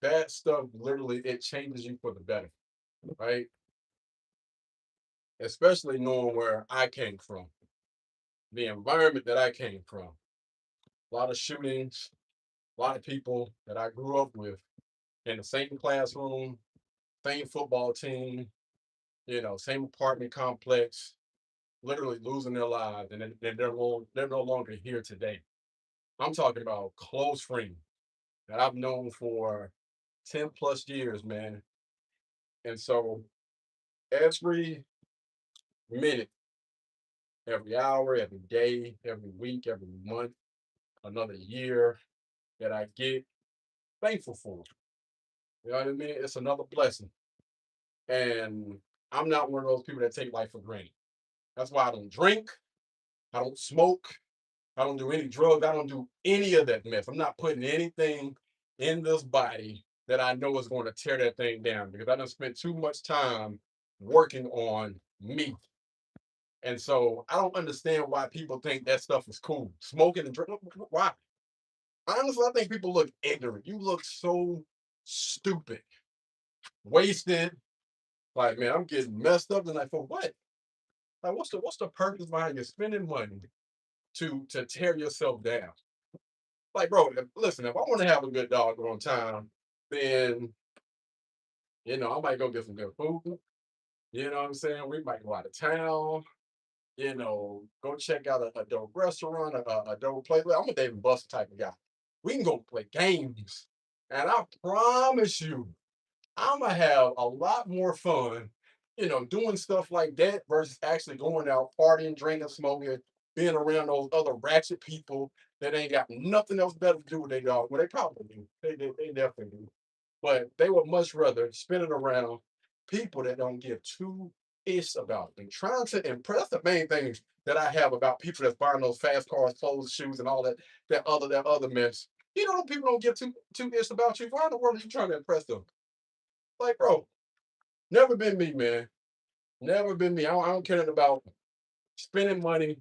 S1: that stuff literally it changes you for the better, right? Especially knowing where I came from, the environment that I came from. A lot of shootings, a lot of people that I grew up with in the same classroom, same football team, same apartment complex, literally losing their lives, and they're no longer here today. I'm talking about close friends that I've known for 10 plus years, man. And so every minute, every hour, every day, every week, every month, another year that I get, thankful for. You know what I mean? It's another blessing. And I'm not one of those people that take life for granted. That's why I don't drink, I don't smoke, I don't do any drugs, I don't do any of that mess. I'm not putting anything in this body that I know is going to tear that thing down because I done spent too much time working on me. And so I don't understand why people think that stuff is cool. Smoking and drinking. Why? Honestly, I think people look ignorant. You look so stupid, wasted. Like, man, I'm getting messed up tonight for what? Like, what's the purpose behind you spending money to tear yourself down? Like, bro, listen, if I want to have a good doggone time, then I might go get some good food. You know what I'm saying? We might go out of town. Go check out a dope restaurant, a dope place. I'm a Dave and Buster type of guy. We can go play games, and I promise you, I'm gonna have a lot more fun, doing stuff like that versus actually going out partying, drinking, smoking, being around those other ratchet people that ain't got nothing else better to do with their dog. Well, they probably do. They definitely do. But they would much rather spend it around people that don't give two ish about it. And trying to impress the main things that I have about people that's buying those fast cars, clothes, shoes, and all that other mess. People don't give two ish about you. Why in the world are you trying to impress them? Like, bro, never been me, man. Never been me. I don't care about spending money,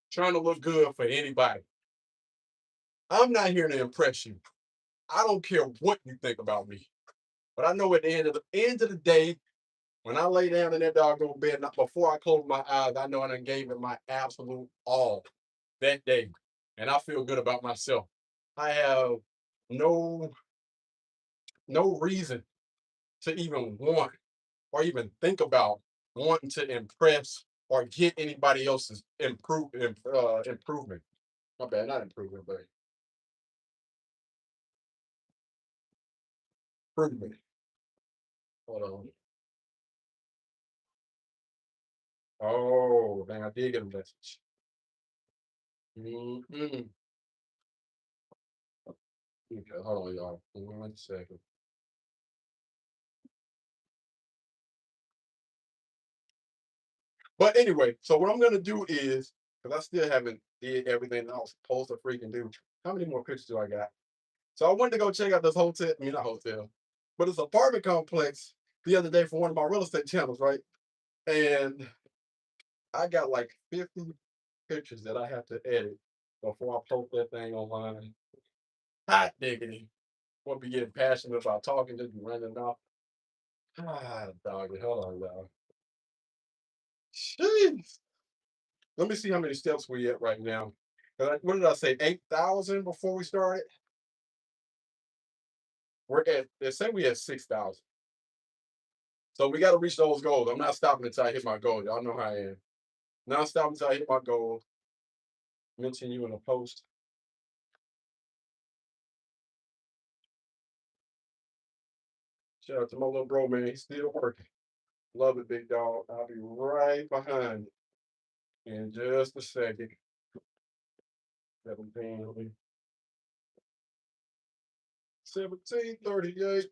S1: trying to look good for anybody. I'm not here to impress you. I don't care what you think about me. But I know at the end of the day, when I lay down in that doggone bed, before I close my eyes, I know I done gave it my absolute all that day. And I feel good about myself. I have no reason to even want or even think about wanting to impress or get anybody else's improvement. My bad, not improvement, but Prove me. Hold on. Oh, dang, I did get a message. Mm-hmm. Okay, hold on, y'all. 1 second. But anyway, so what I'm gonna do is, because I still haven't did everything I was supposed to freaking do. How many more pictures do I got? So I went to go check out this hotel. I mean, not hotel, but this apartment complex the other day for one of my real estate channels, right? And I got like 50 pictures that I have to edit before I post that thing online. Hot diggity. Won't be getting passionate about talking, just be running off. Ah, doggy. Hold on, y'all. Jeez. Let me see how many steps we at right now. What did I say? 8,000 before we started? They say we at 6,000. So we got to reach those goals. I'm not stopping until I hit my goal. Y'all know how I am. Not stopping until I hit my goal. Mention you in a post. Shout out to my little bro, man. He's still working. Love it, big dog. I'll be right behind you in just a second. 17:38.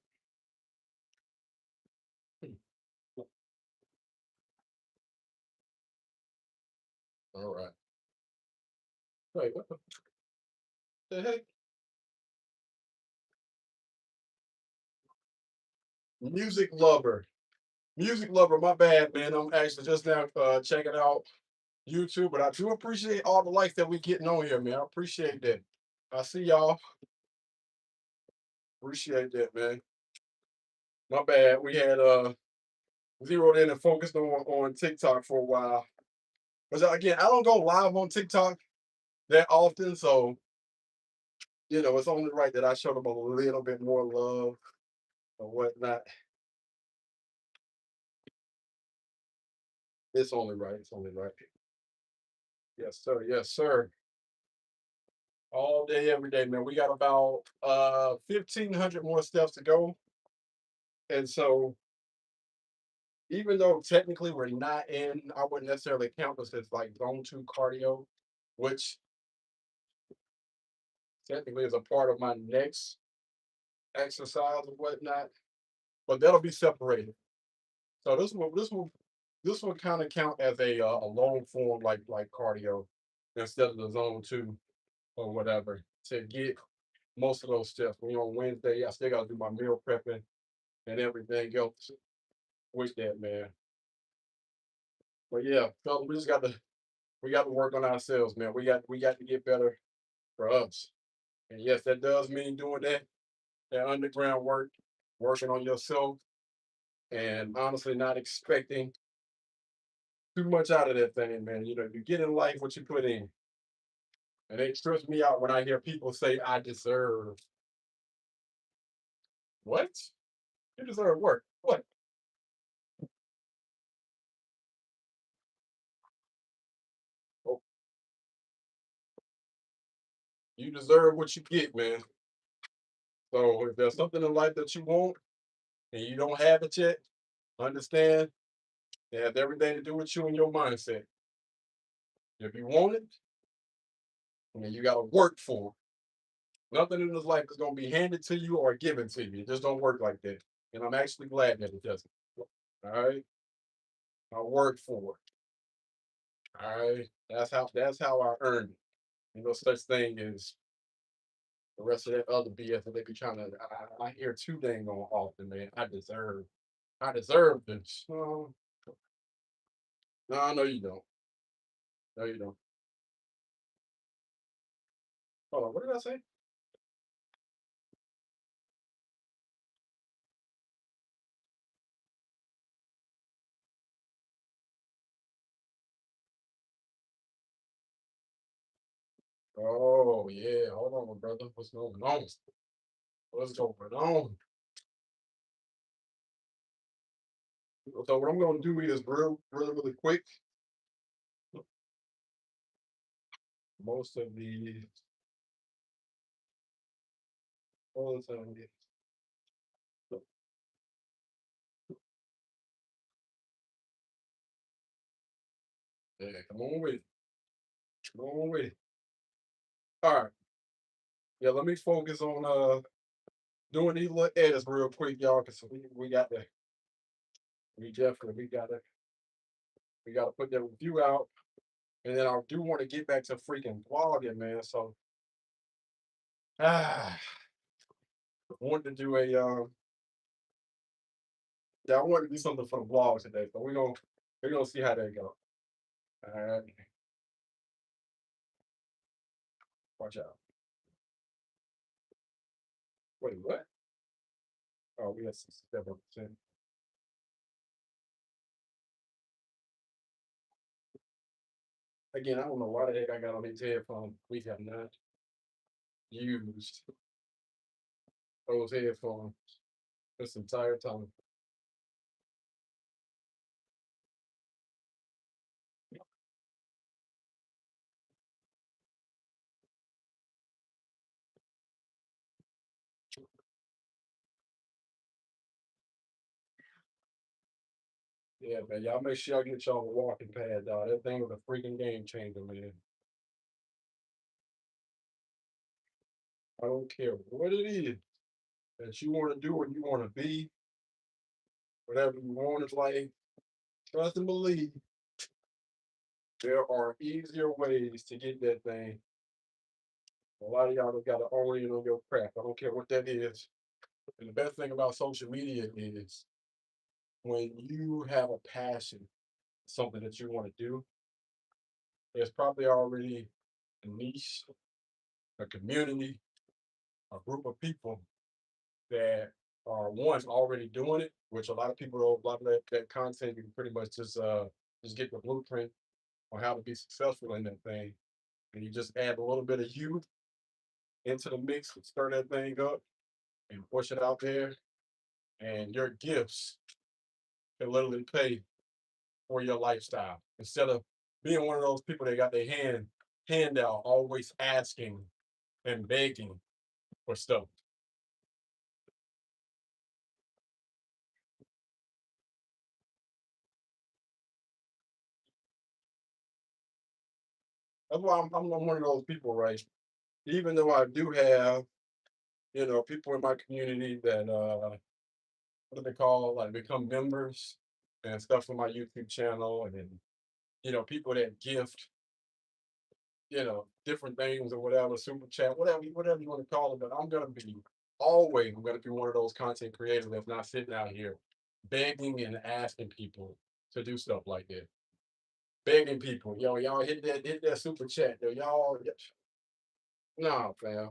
S1: All right. Wait, what the heck? Music lover. Music lover, my bad, man. I'm actually just now checking out YouTube, but I do appreciate all the likes that we getting on here, man. I appreciate that. I see y'all. Appreciate that, man. My bad. We had zeroed in and focused on TikTok for a while. But again, I don't go live on TikTok that often, so it's only right that I show them a little bit more love or whatnot. It's only right. It's only right. Yes, sir. Yes, sir. All day, every day, man. We got about 1,500 more steps to go. And so even though technically we're not in, I wouldn't necessarily count this as like zone 2 cardio, which technically is a part of my next exercise or whatnot, but that'll be separated. So this will kind of count as a long form like cardio instead of the zone 2 or whatever to get most of those steps. On Wednesday, I still got to do my meal prepping and everything else with that, man. But yeah, fellas, we got to work on ourselves, man. We got to get better for us. And yes, that does mean doing that underground work, working on yourself, and honestly not expecting too much out of that thing, man. You get in life what you put in. And it trips me out when I hear people say, I deserve. What? You deserve work. What? Oh, you deserve what you get, man. So if there's something in life that you want and you don't have it yet, understand it has everything to do with you and your mindset. If you want it, then you got to work for it. Nothing in this life is going to be handed to you or given to you. It just don't work like that. And I'm actually glad that it doesn't. All right. I worked for it. All right. That's how I earned it. No such thing as the rest of that other BS that they be trying to. I hear too dang on often, man. I deserve this. No, no, you don't. No, you don't. Hold on. What did I say? Oh yeah. Hold on, brother. What's going on? What's going on? So what I'm going to do is really, really quick. Most of the all the time. Yeah, come on with it. Come on with it. All right. Yeah, let me focus on doing these little edits real quick, y'all, because we got to we gotta put that review out. And then I do want to get back to freaking vlogging, man. So I wanted to do a yeah, I wanted to do something for the vlog today. So we're gonna see how that go. All right. Watch out. Wait, what? Oh, we have 67%. Again, I don't know why the heck I got on these headphones. We have not used those headphones this entire time. Yeah, man. Y'all make sure y'all get y'all a walking pad, dog. That thing was a freaking game changer, man. I don't care what it is that you want to do or you want to be, whatever you want in life, trust and believe there are easier ways to get that thing. A lot of y'all have got to own in on your craft. I don't care what that is. And the best thing about social media is when you have a passion, something that you want to do, there's probably already a niche, a community, a group of people that are one already doing it, which a lot of people don't. A lot of that content you can pretty much just get the blueprint on how to be successful in that thing, and you just add a little bit of you into the mix, stir that thing up, and push it out there, and your gifts can literally pay for your lifestyle instead of being one of those people that got their hand out, always asking and begging for stuff. That's why I'm one of those people, right? Even though I do have, people in my community that what do they call, like, become members and stuff on my YouTube channel, and then people that gift different things or whatever, super chat, whatever you want to call it. But I'm gonna be one of those content creators that's not sitting out here begging and asking people to do stuff like that. Begging people, y'all hit that super chat, yo, y'all. Nah, fam.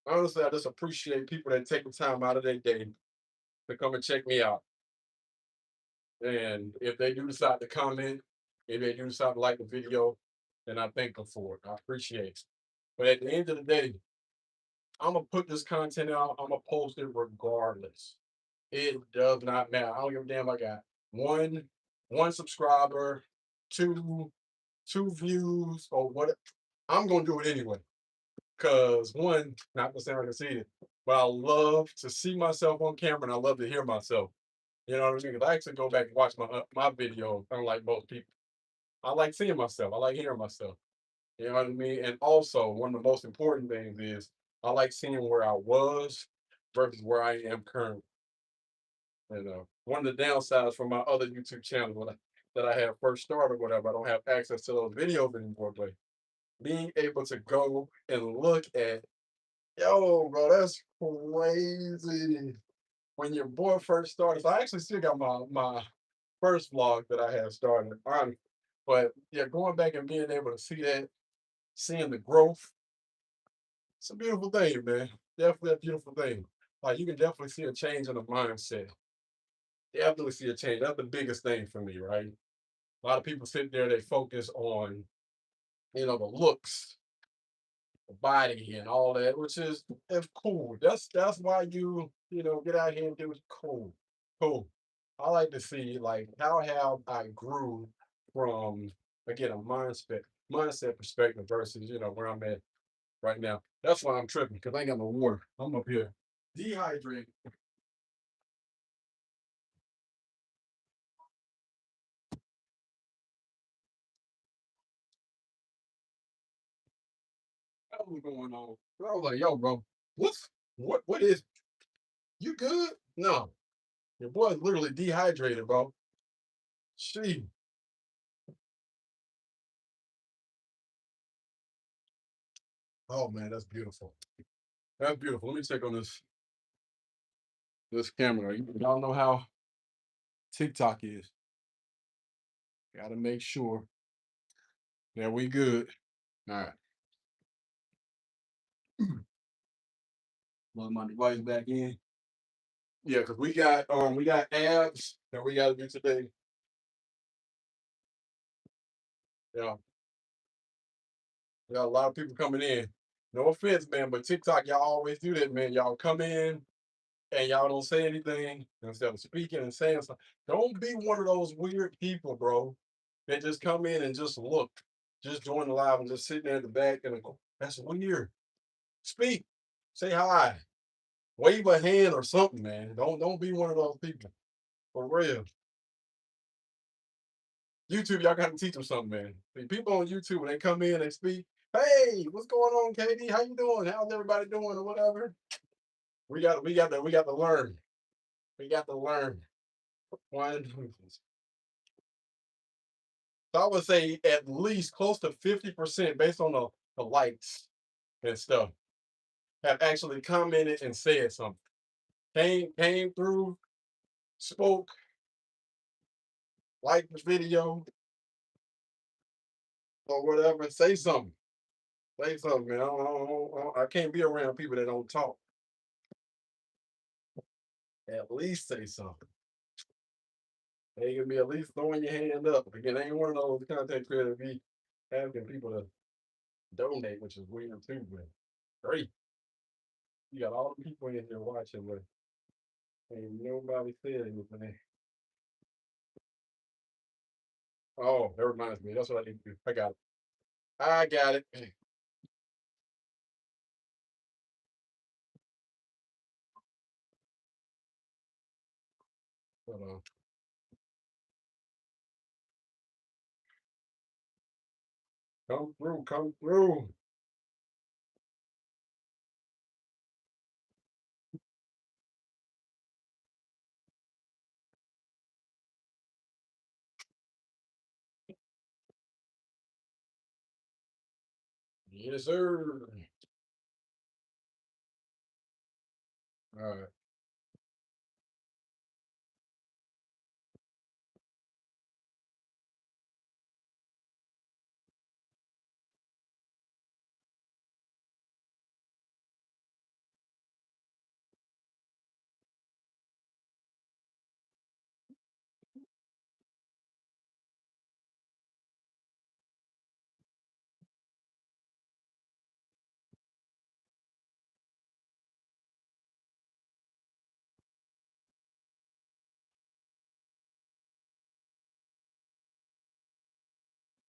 S1: Honestly, I just appreciate people that take the time out of their day to come and check me out. And if they do decide to comment, if they do decide to like the video, then I thank them for it. I appreciate it. But at the end of the day, I'm gonna put this content out. I'm gonna post it regardless. It does not matter. I don't give a damn. I got one, one subscriber, two, two views, or what. I'm gonna do it anyway. Cause one, not to sound like I see it, but I love to see myself on camera and I love to hear myself. You know what I mean? 'Cause I actually go back and watch my video, unlike most people. I like seeing myself. I like hearing myself. You know what I mean? And also, one of the most important things is I like seeing where I was versus where I am currently. One of the downsides from my other YouTube channel that I had first started, whatever, I don't have access to those videos anymore. But being able to go and look at, yo, bro, that's crazy. When your boy first started, so I actually still got my first vlog that I had started on, but yeah, going back and being able to see that, seeing the growth, it's a beautiful thing, man. Definitely a beautiful thing. Like you can definitely see a change in the mindset. Definitely see a change. That's the biggest thing for me, right? A lot of people sit there, they focus on, the looks, the body, and all that, which is it's cool. That's why get out here and do it. Cool, cool. I like to see like how have I grew from again a mindset perspective versus where I'm at right now. That's why I'm tripping because I ain't got no water. I'm up here dehydrated. was going on. I was like, yo, bro, what is you good? No. Your boy's literally dehydrated, bro. She. Oh man, that's beautiful. That's beautiful. Let me check on this camera. Y'all know how TikTok is. Gotta make sure that we good. All right. Plug my device back in. Yeah, because we got abs that we gotta do today. Yeah. We got a lot of people coming in. No offense, man, but TikTok, y'all always do that, man. Y'all come in and y'all don't say anything instead of speaking and saying something. Don't be one of those weird people, bro, that just come in and just look, just join the live and just sitting there in the back and go, that's weird. Speak, say hi, wave a hand or something, man. Don't be one of those people. For real. YouTube, y'all got to teach them something, man. The people on YouTube, when they come in and speak, hey, what's going on, KD? How you doing? How's everybody doing or whatever? We got to learn. We got to learn. One, so I would say at least close to 50% based on the likes and stuff have actually commented and said something. Came through, spoke, liked the video or whatever. Say something. Say something, man. I can't be around people that don't talk. At least say something. They can be at least throwing your hand up. Again, I ain't one of those content creators be asking people to donate, which is weird too, but great. You got all the people in here watching, but ain't nobody said anything. Oh, that reminds me. That's what I need to do. I got it. I got it. Hold on. Come through, come through. Yes, sir. All right.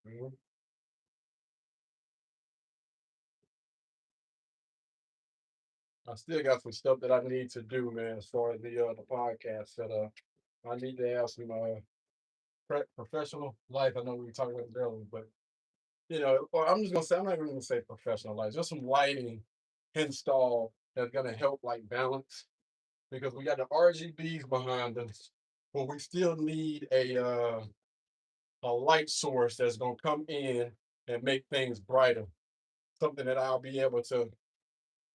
S1: Mhm. I still got some stuff that I need to do, man, as far as the podcast that I need to have some professional life. I know we were talking about it earlier, but or I'm just gonna say I'm not even gonna say professional light, just some lighting install that's gonna help like balance because we got the RGBs behind us, but we still need a light source that's gonna come in and make things brighter. Something that I'll be able to,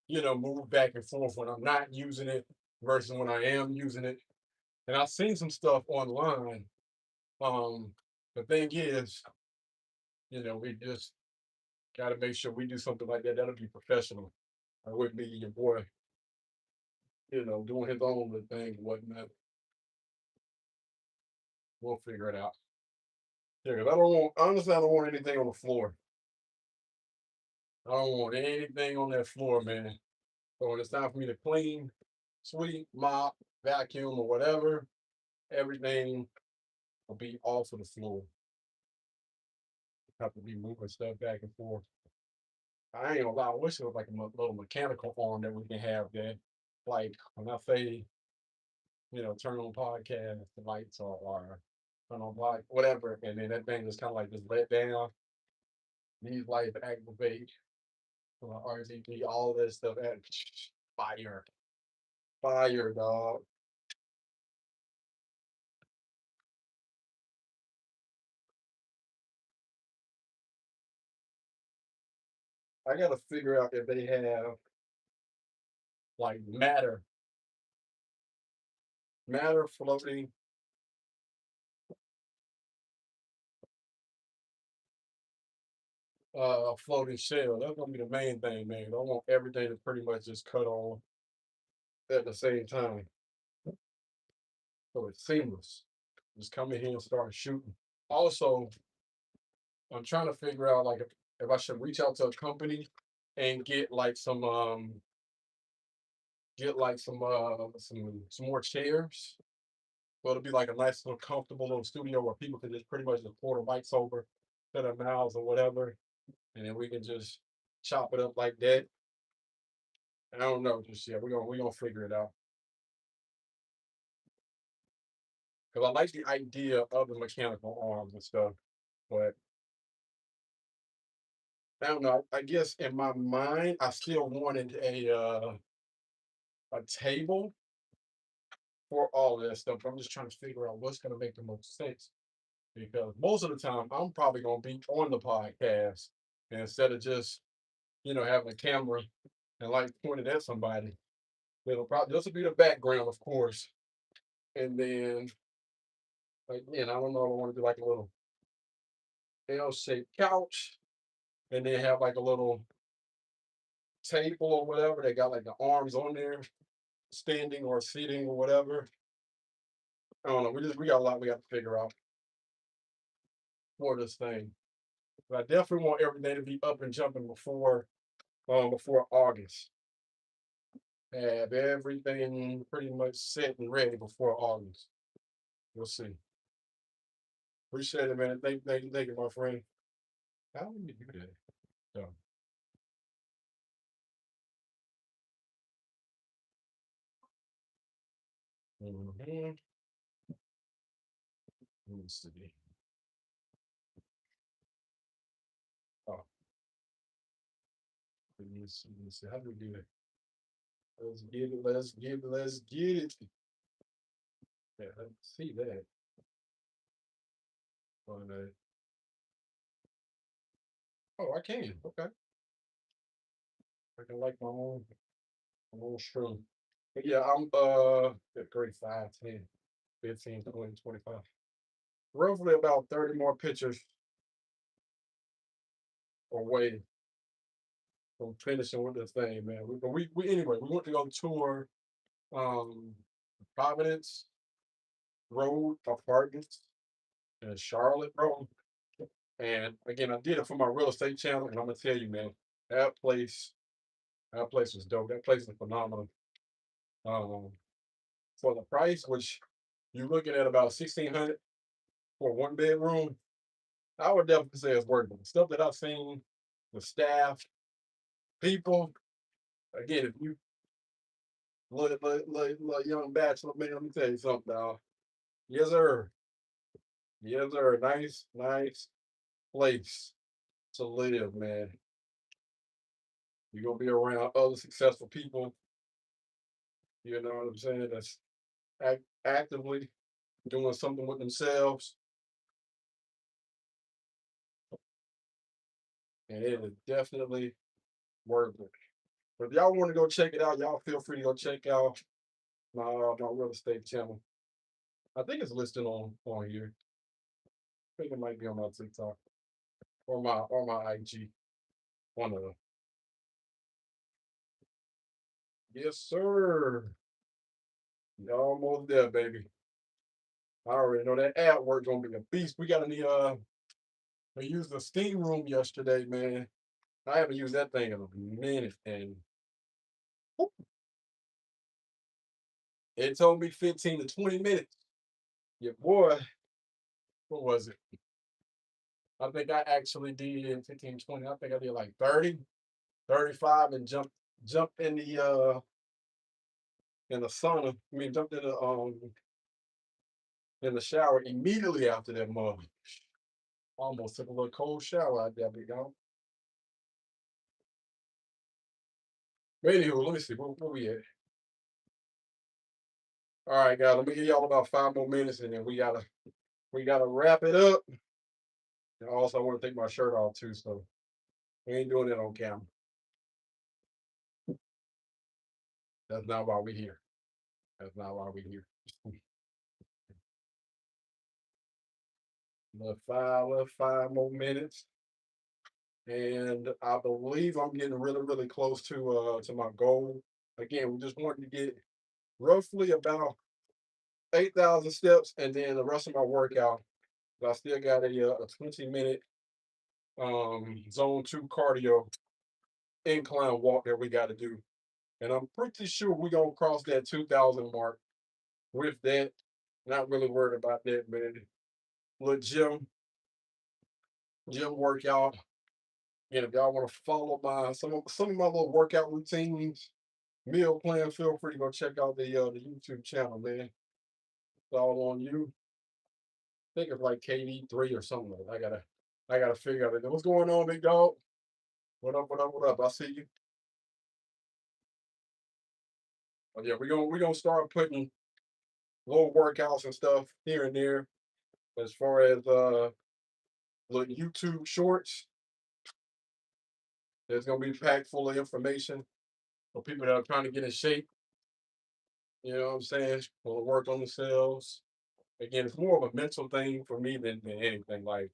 S1: move back and forth when I'm not using it versus when I am using it. And I've seen some stuff online. Um, the thing is, we just got to make sure we do something like that. That'll be professional. I wouldn't be your boy, doing his own little thing and whatnot. We'll figure it out. Yeah, 'cause honestly, I don't want anything on the floor. I don't want anything on that floor, man. So when it's time for me to clean, sweep, mop, vacuum, or whatever, everything will be off of the floor. Have to be moving stuff back and forth. I ain't gonna lie, I wish there was like a little mechanical arm that we can have that, like when I say, turn on podcast, the lights or turn on light, whatever, and then that thing just kind of like just let down. These lights activate, RGB, all that stuff. And fire, fire, dog. I gotta figure out if they have like matter floating. Floating shell. That's gonna be the main thing, man. I want everything to pretty much just cut on at the same time, so it's seamless. Just come in here and start shooting. Also, I'm trying to figure out like if I should reach out to a company and get like some more chairs. So it'll be like a nice little comfortable little studio where people can just pretty much just pour the mics over to their mouths or whatever, and then we can just chop it up like that. I don't know just yet. We're gonna figure it out. Because I like the idea of the mechanical arms and stuff, but I don't know. I guess in my mind, I still wanted a table for all of that stuff. But I'm just trying to figure out what's going to make the most sense because most of the time I'm probably going to be on the podcast and instead of just having a camera and like pointed at somebody. It'll probably this will be the background, of course, and then like I don't know. I want to do like a little L-shaped couch and then have like a little table or whatever. They got like the arms on there, standing or sitting or whatever. I don't know. We got a lot we got to figure out for this thing. But I definitely want everything to be up and jumping before August. Have everything pretty much set and ready before August. We'll see. Appreciate it, man. Thank you, my friend. How do you do that? So, let me see. Oh, let me see. How do we do that? Let's get it. Let's get it. Let's get it. Yeah, let's see that. On oh, I can. Okay. I can like my own string. But yeah, I'm grade 5, 10, 15, 20, 25. Roughly about 30 more pictures away from finishing with this thing, man. We anyway, we went to go tour um Providence Road Apartments in Charlotte, bro. And again, I did it for my real estate channel, and I'm gonna tell you, man, that place, that place was dope. That place is phenomenal. Um, for the price, which you're looking at about 1,600 for 1 bedroom, I would definitely say it's worth it. The stuff that I've seen, the staff, people. Again, if you look young bachelor, man, let me tell you something, dog. Yes, sir. Yes, sir. Nice place to live, man. You're gonna be around other successful people. You know what I'm saying? That's actively doing something with themselves, and it is definitely worth it. But if y'all want to go check it out, y'all feel free to go check out my real estate channel. I think it's listed on here. I think it might be on my TikTok or my IG. One of them. Yes, sir. Y'all almost there, baby. I already know that ad work gonna be a beast. We got I used the steam room yesterday, man. I haven't used that thing in a minute, and whoop, it told me 15 to 20 minutes. Yeah, boy, what was it? I think I actually did 15, 20. I think I did like 30, 35, and jumped in the sauna. I mean, jumped in the shower immediately after that mug. Almost took a little cold shower out there, big dog. But anywho, let me see where we at. All right, guys. Let me give y'all about 5 more minutes, and then we gotta wrap it up. And also, I want to take my shirt off too, so we ain't doing it on camera. That's not why we here. That's not why we here. Five more minutes, and I believe I'm getting really, really close to my goal. Again, we just wanted to get roughly about 8,000 steps, and then the rest of my workout. But I still got a 20-minute zone 2 cardio incline walk that we got to do, and I'm pretty sure we're gonna cross that 2,000 mark with that. Not really worried about that, man. Little gym workout. And if y'all want to follow some of my little workout routines, meal plan, feel free to go check out the YouTube channel, man. It's all on you. I think it's like KD3 or something. I gotta figure out it. What's going on, big dog? What up? What up? What up? I see you. Oh, yeah, we're gonna start putting little workouts and stuff here and there. As far as little YouTube shorts, there's gonna be packed full of information for people that are trying to get in shape. You know what I'm saying? Want to work on themselves. Again, it's more of a mental thing for me than anything. Like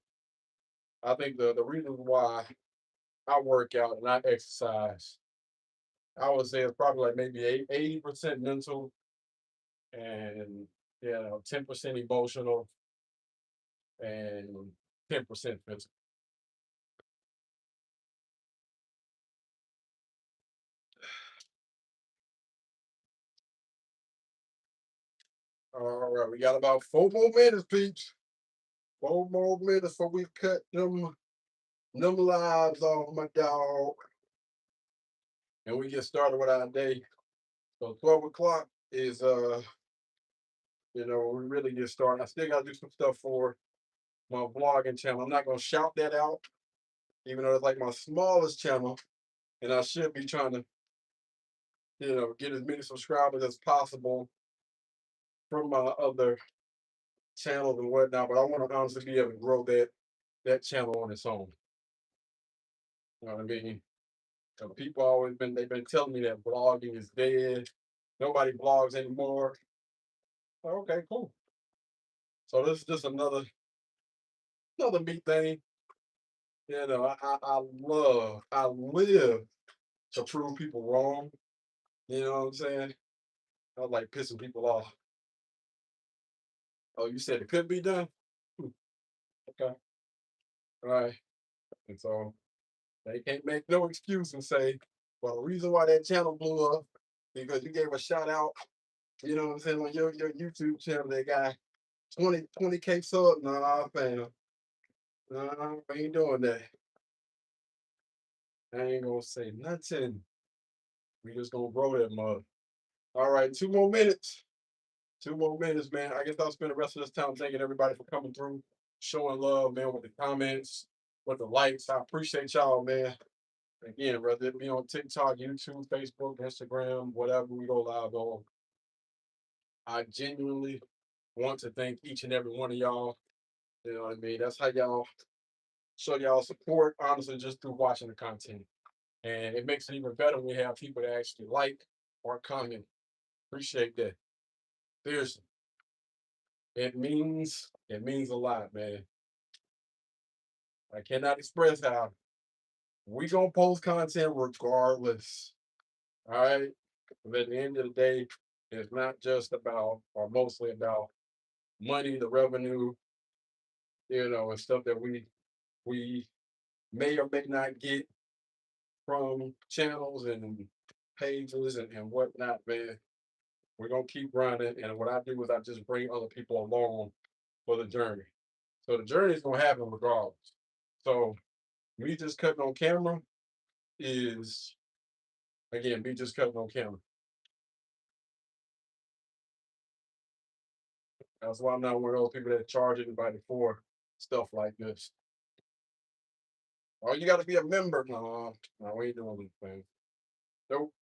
S1: I think the reason why I work out and I exercise, I would say it's probably like maybe 80% mental and 10% emotional and 10% physical. All right, we got about 4 more minutes, peeps. 4 more minutes before we cut them lives off, my dog, and we get started with our day. So 12 o'clock is we really get started. I still gotta do some stuff for my vlogging channel. I'm not gonna shout that out, even though it's like my smallest channel, and I should be trying to, get as many subscribers as possible from my other channels and whatnot. But I want to honestly be able to grow that channel on its own. You know what I mean? People they've been telling me that blogging is dead. Nobody blogs anymore. Okay, cool. So this is just another big thing. I live to prove people wrong. You know what I'm saying? I like pissing people off. Oh, you said it could be done? Hmm, okay. All right. And so they can't make no excuse and say, well, the reason why that channel blew up because you gave a shout out, you know what I'm saying, on your YouTube channel, that guy 20K sub. Nah, fam. Nah, I ain't doing that. I ain't gonna say nothing. We just gonna grow that mug. All right, 2 more minutes. 2 more minutes, man. I guess I'll spend the rest of this time thanking everybody for coming through, showing love, man, with the comments, with the likes. I appreciate y'all, man. Again, whether it be on TikTok, YouTube, Facebook, Instagram, whatever we go live on, I genuinely want to thank each and every one of y'all. You know what I mean? That's how y'all show y'all support, honestly, just through watching the content. And it makes it even better when we have people that actually like or comment. Appreciate that. Seriously. It means a lot, man. I cannot express how we gonna post content regardless. All right. But at the end of the day, it's not just about or mostly about money, the revenue, and stuff that we may or may not get from channels and pages and whatnot, man. We're gonna keep running. And what I do is I just bring other people along for the journey. So the journey is gonna happen regardless. So me just cutting on camera is again me just cutting on camera. That's why I'm not one of those people that charge anybody for stuff like this. Oh, you got to be a member. No, no, we ain't doing anything. Nope.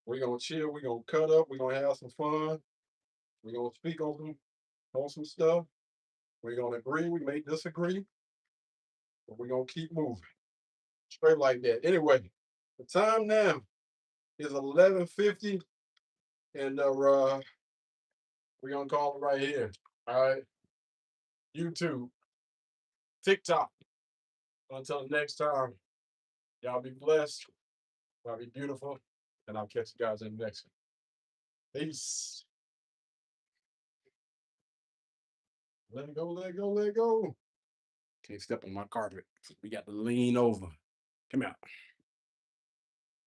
S1: We're gonna chill, we're gonna cut up, we're gonna have some fun, we're gonna speak on some stuff. We're gonna agree, we may disagree, but we're gonna keep moving. Straight like that. Anyway, the time now is 11:50, and we're gonna call it right here. All right. YouTube, TikTok. Until the next time, y'all be blessed, y'all be beautiful, and I'll catch you guys in the next one. Peace. Let it go, let it go, let it go. Can't step on my carpet. We got to lean over. Come out.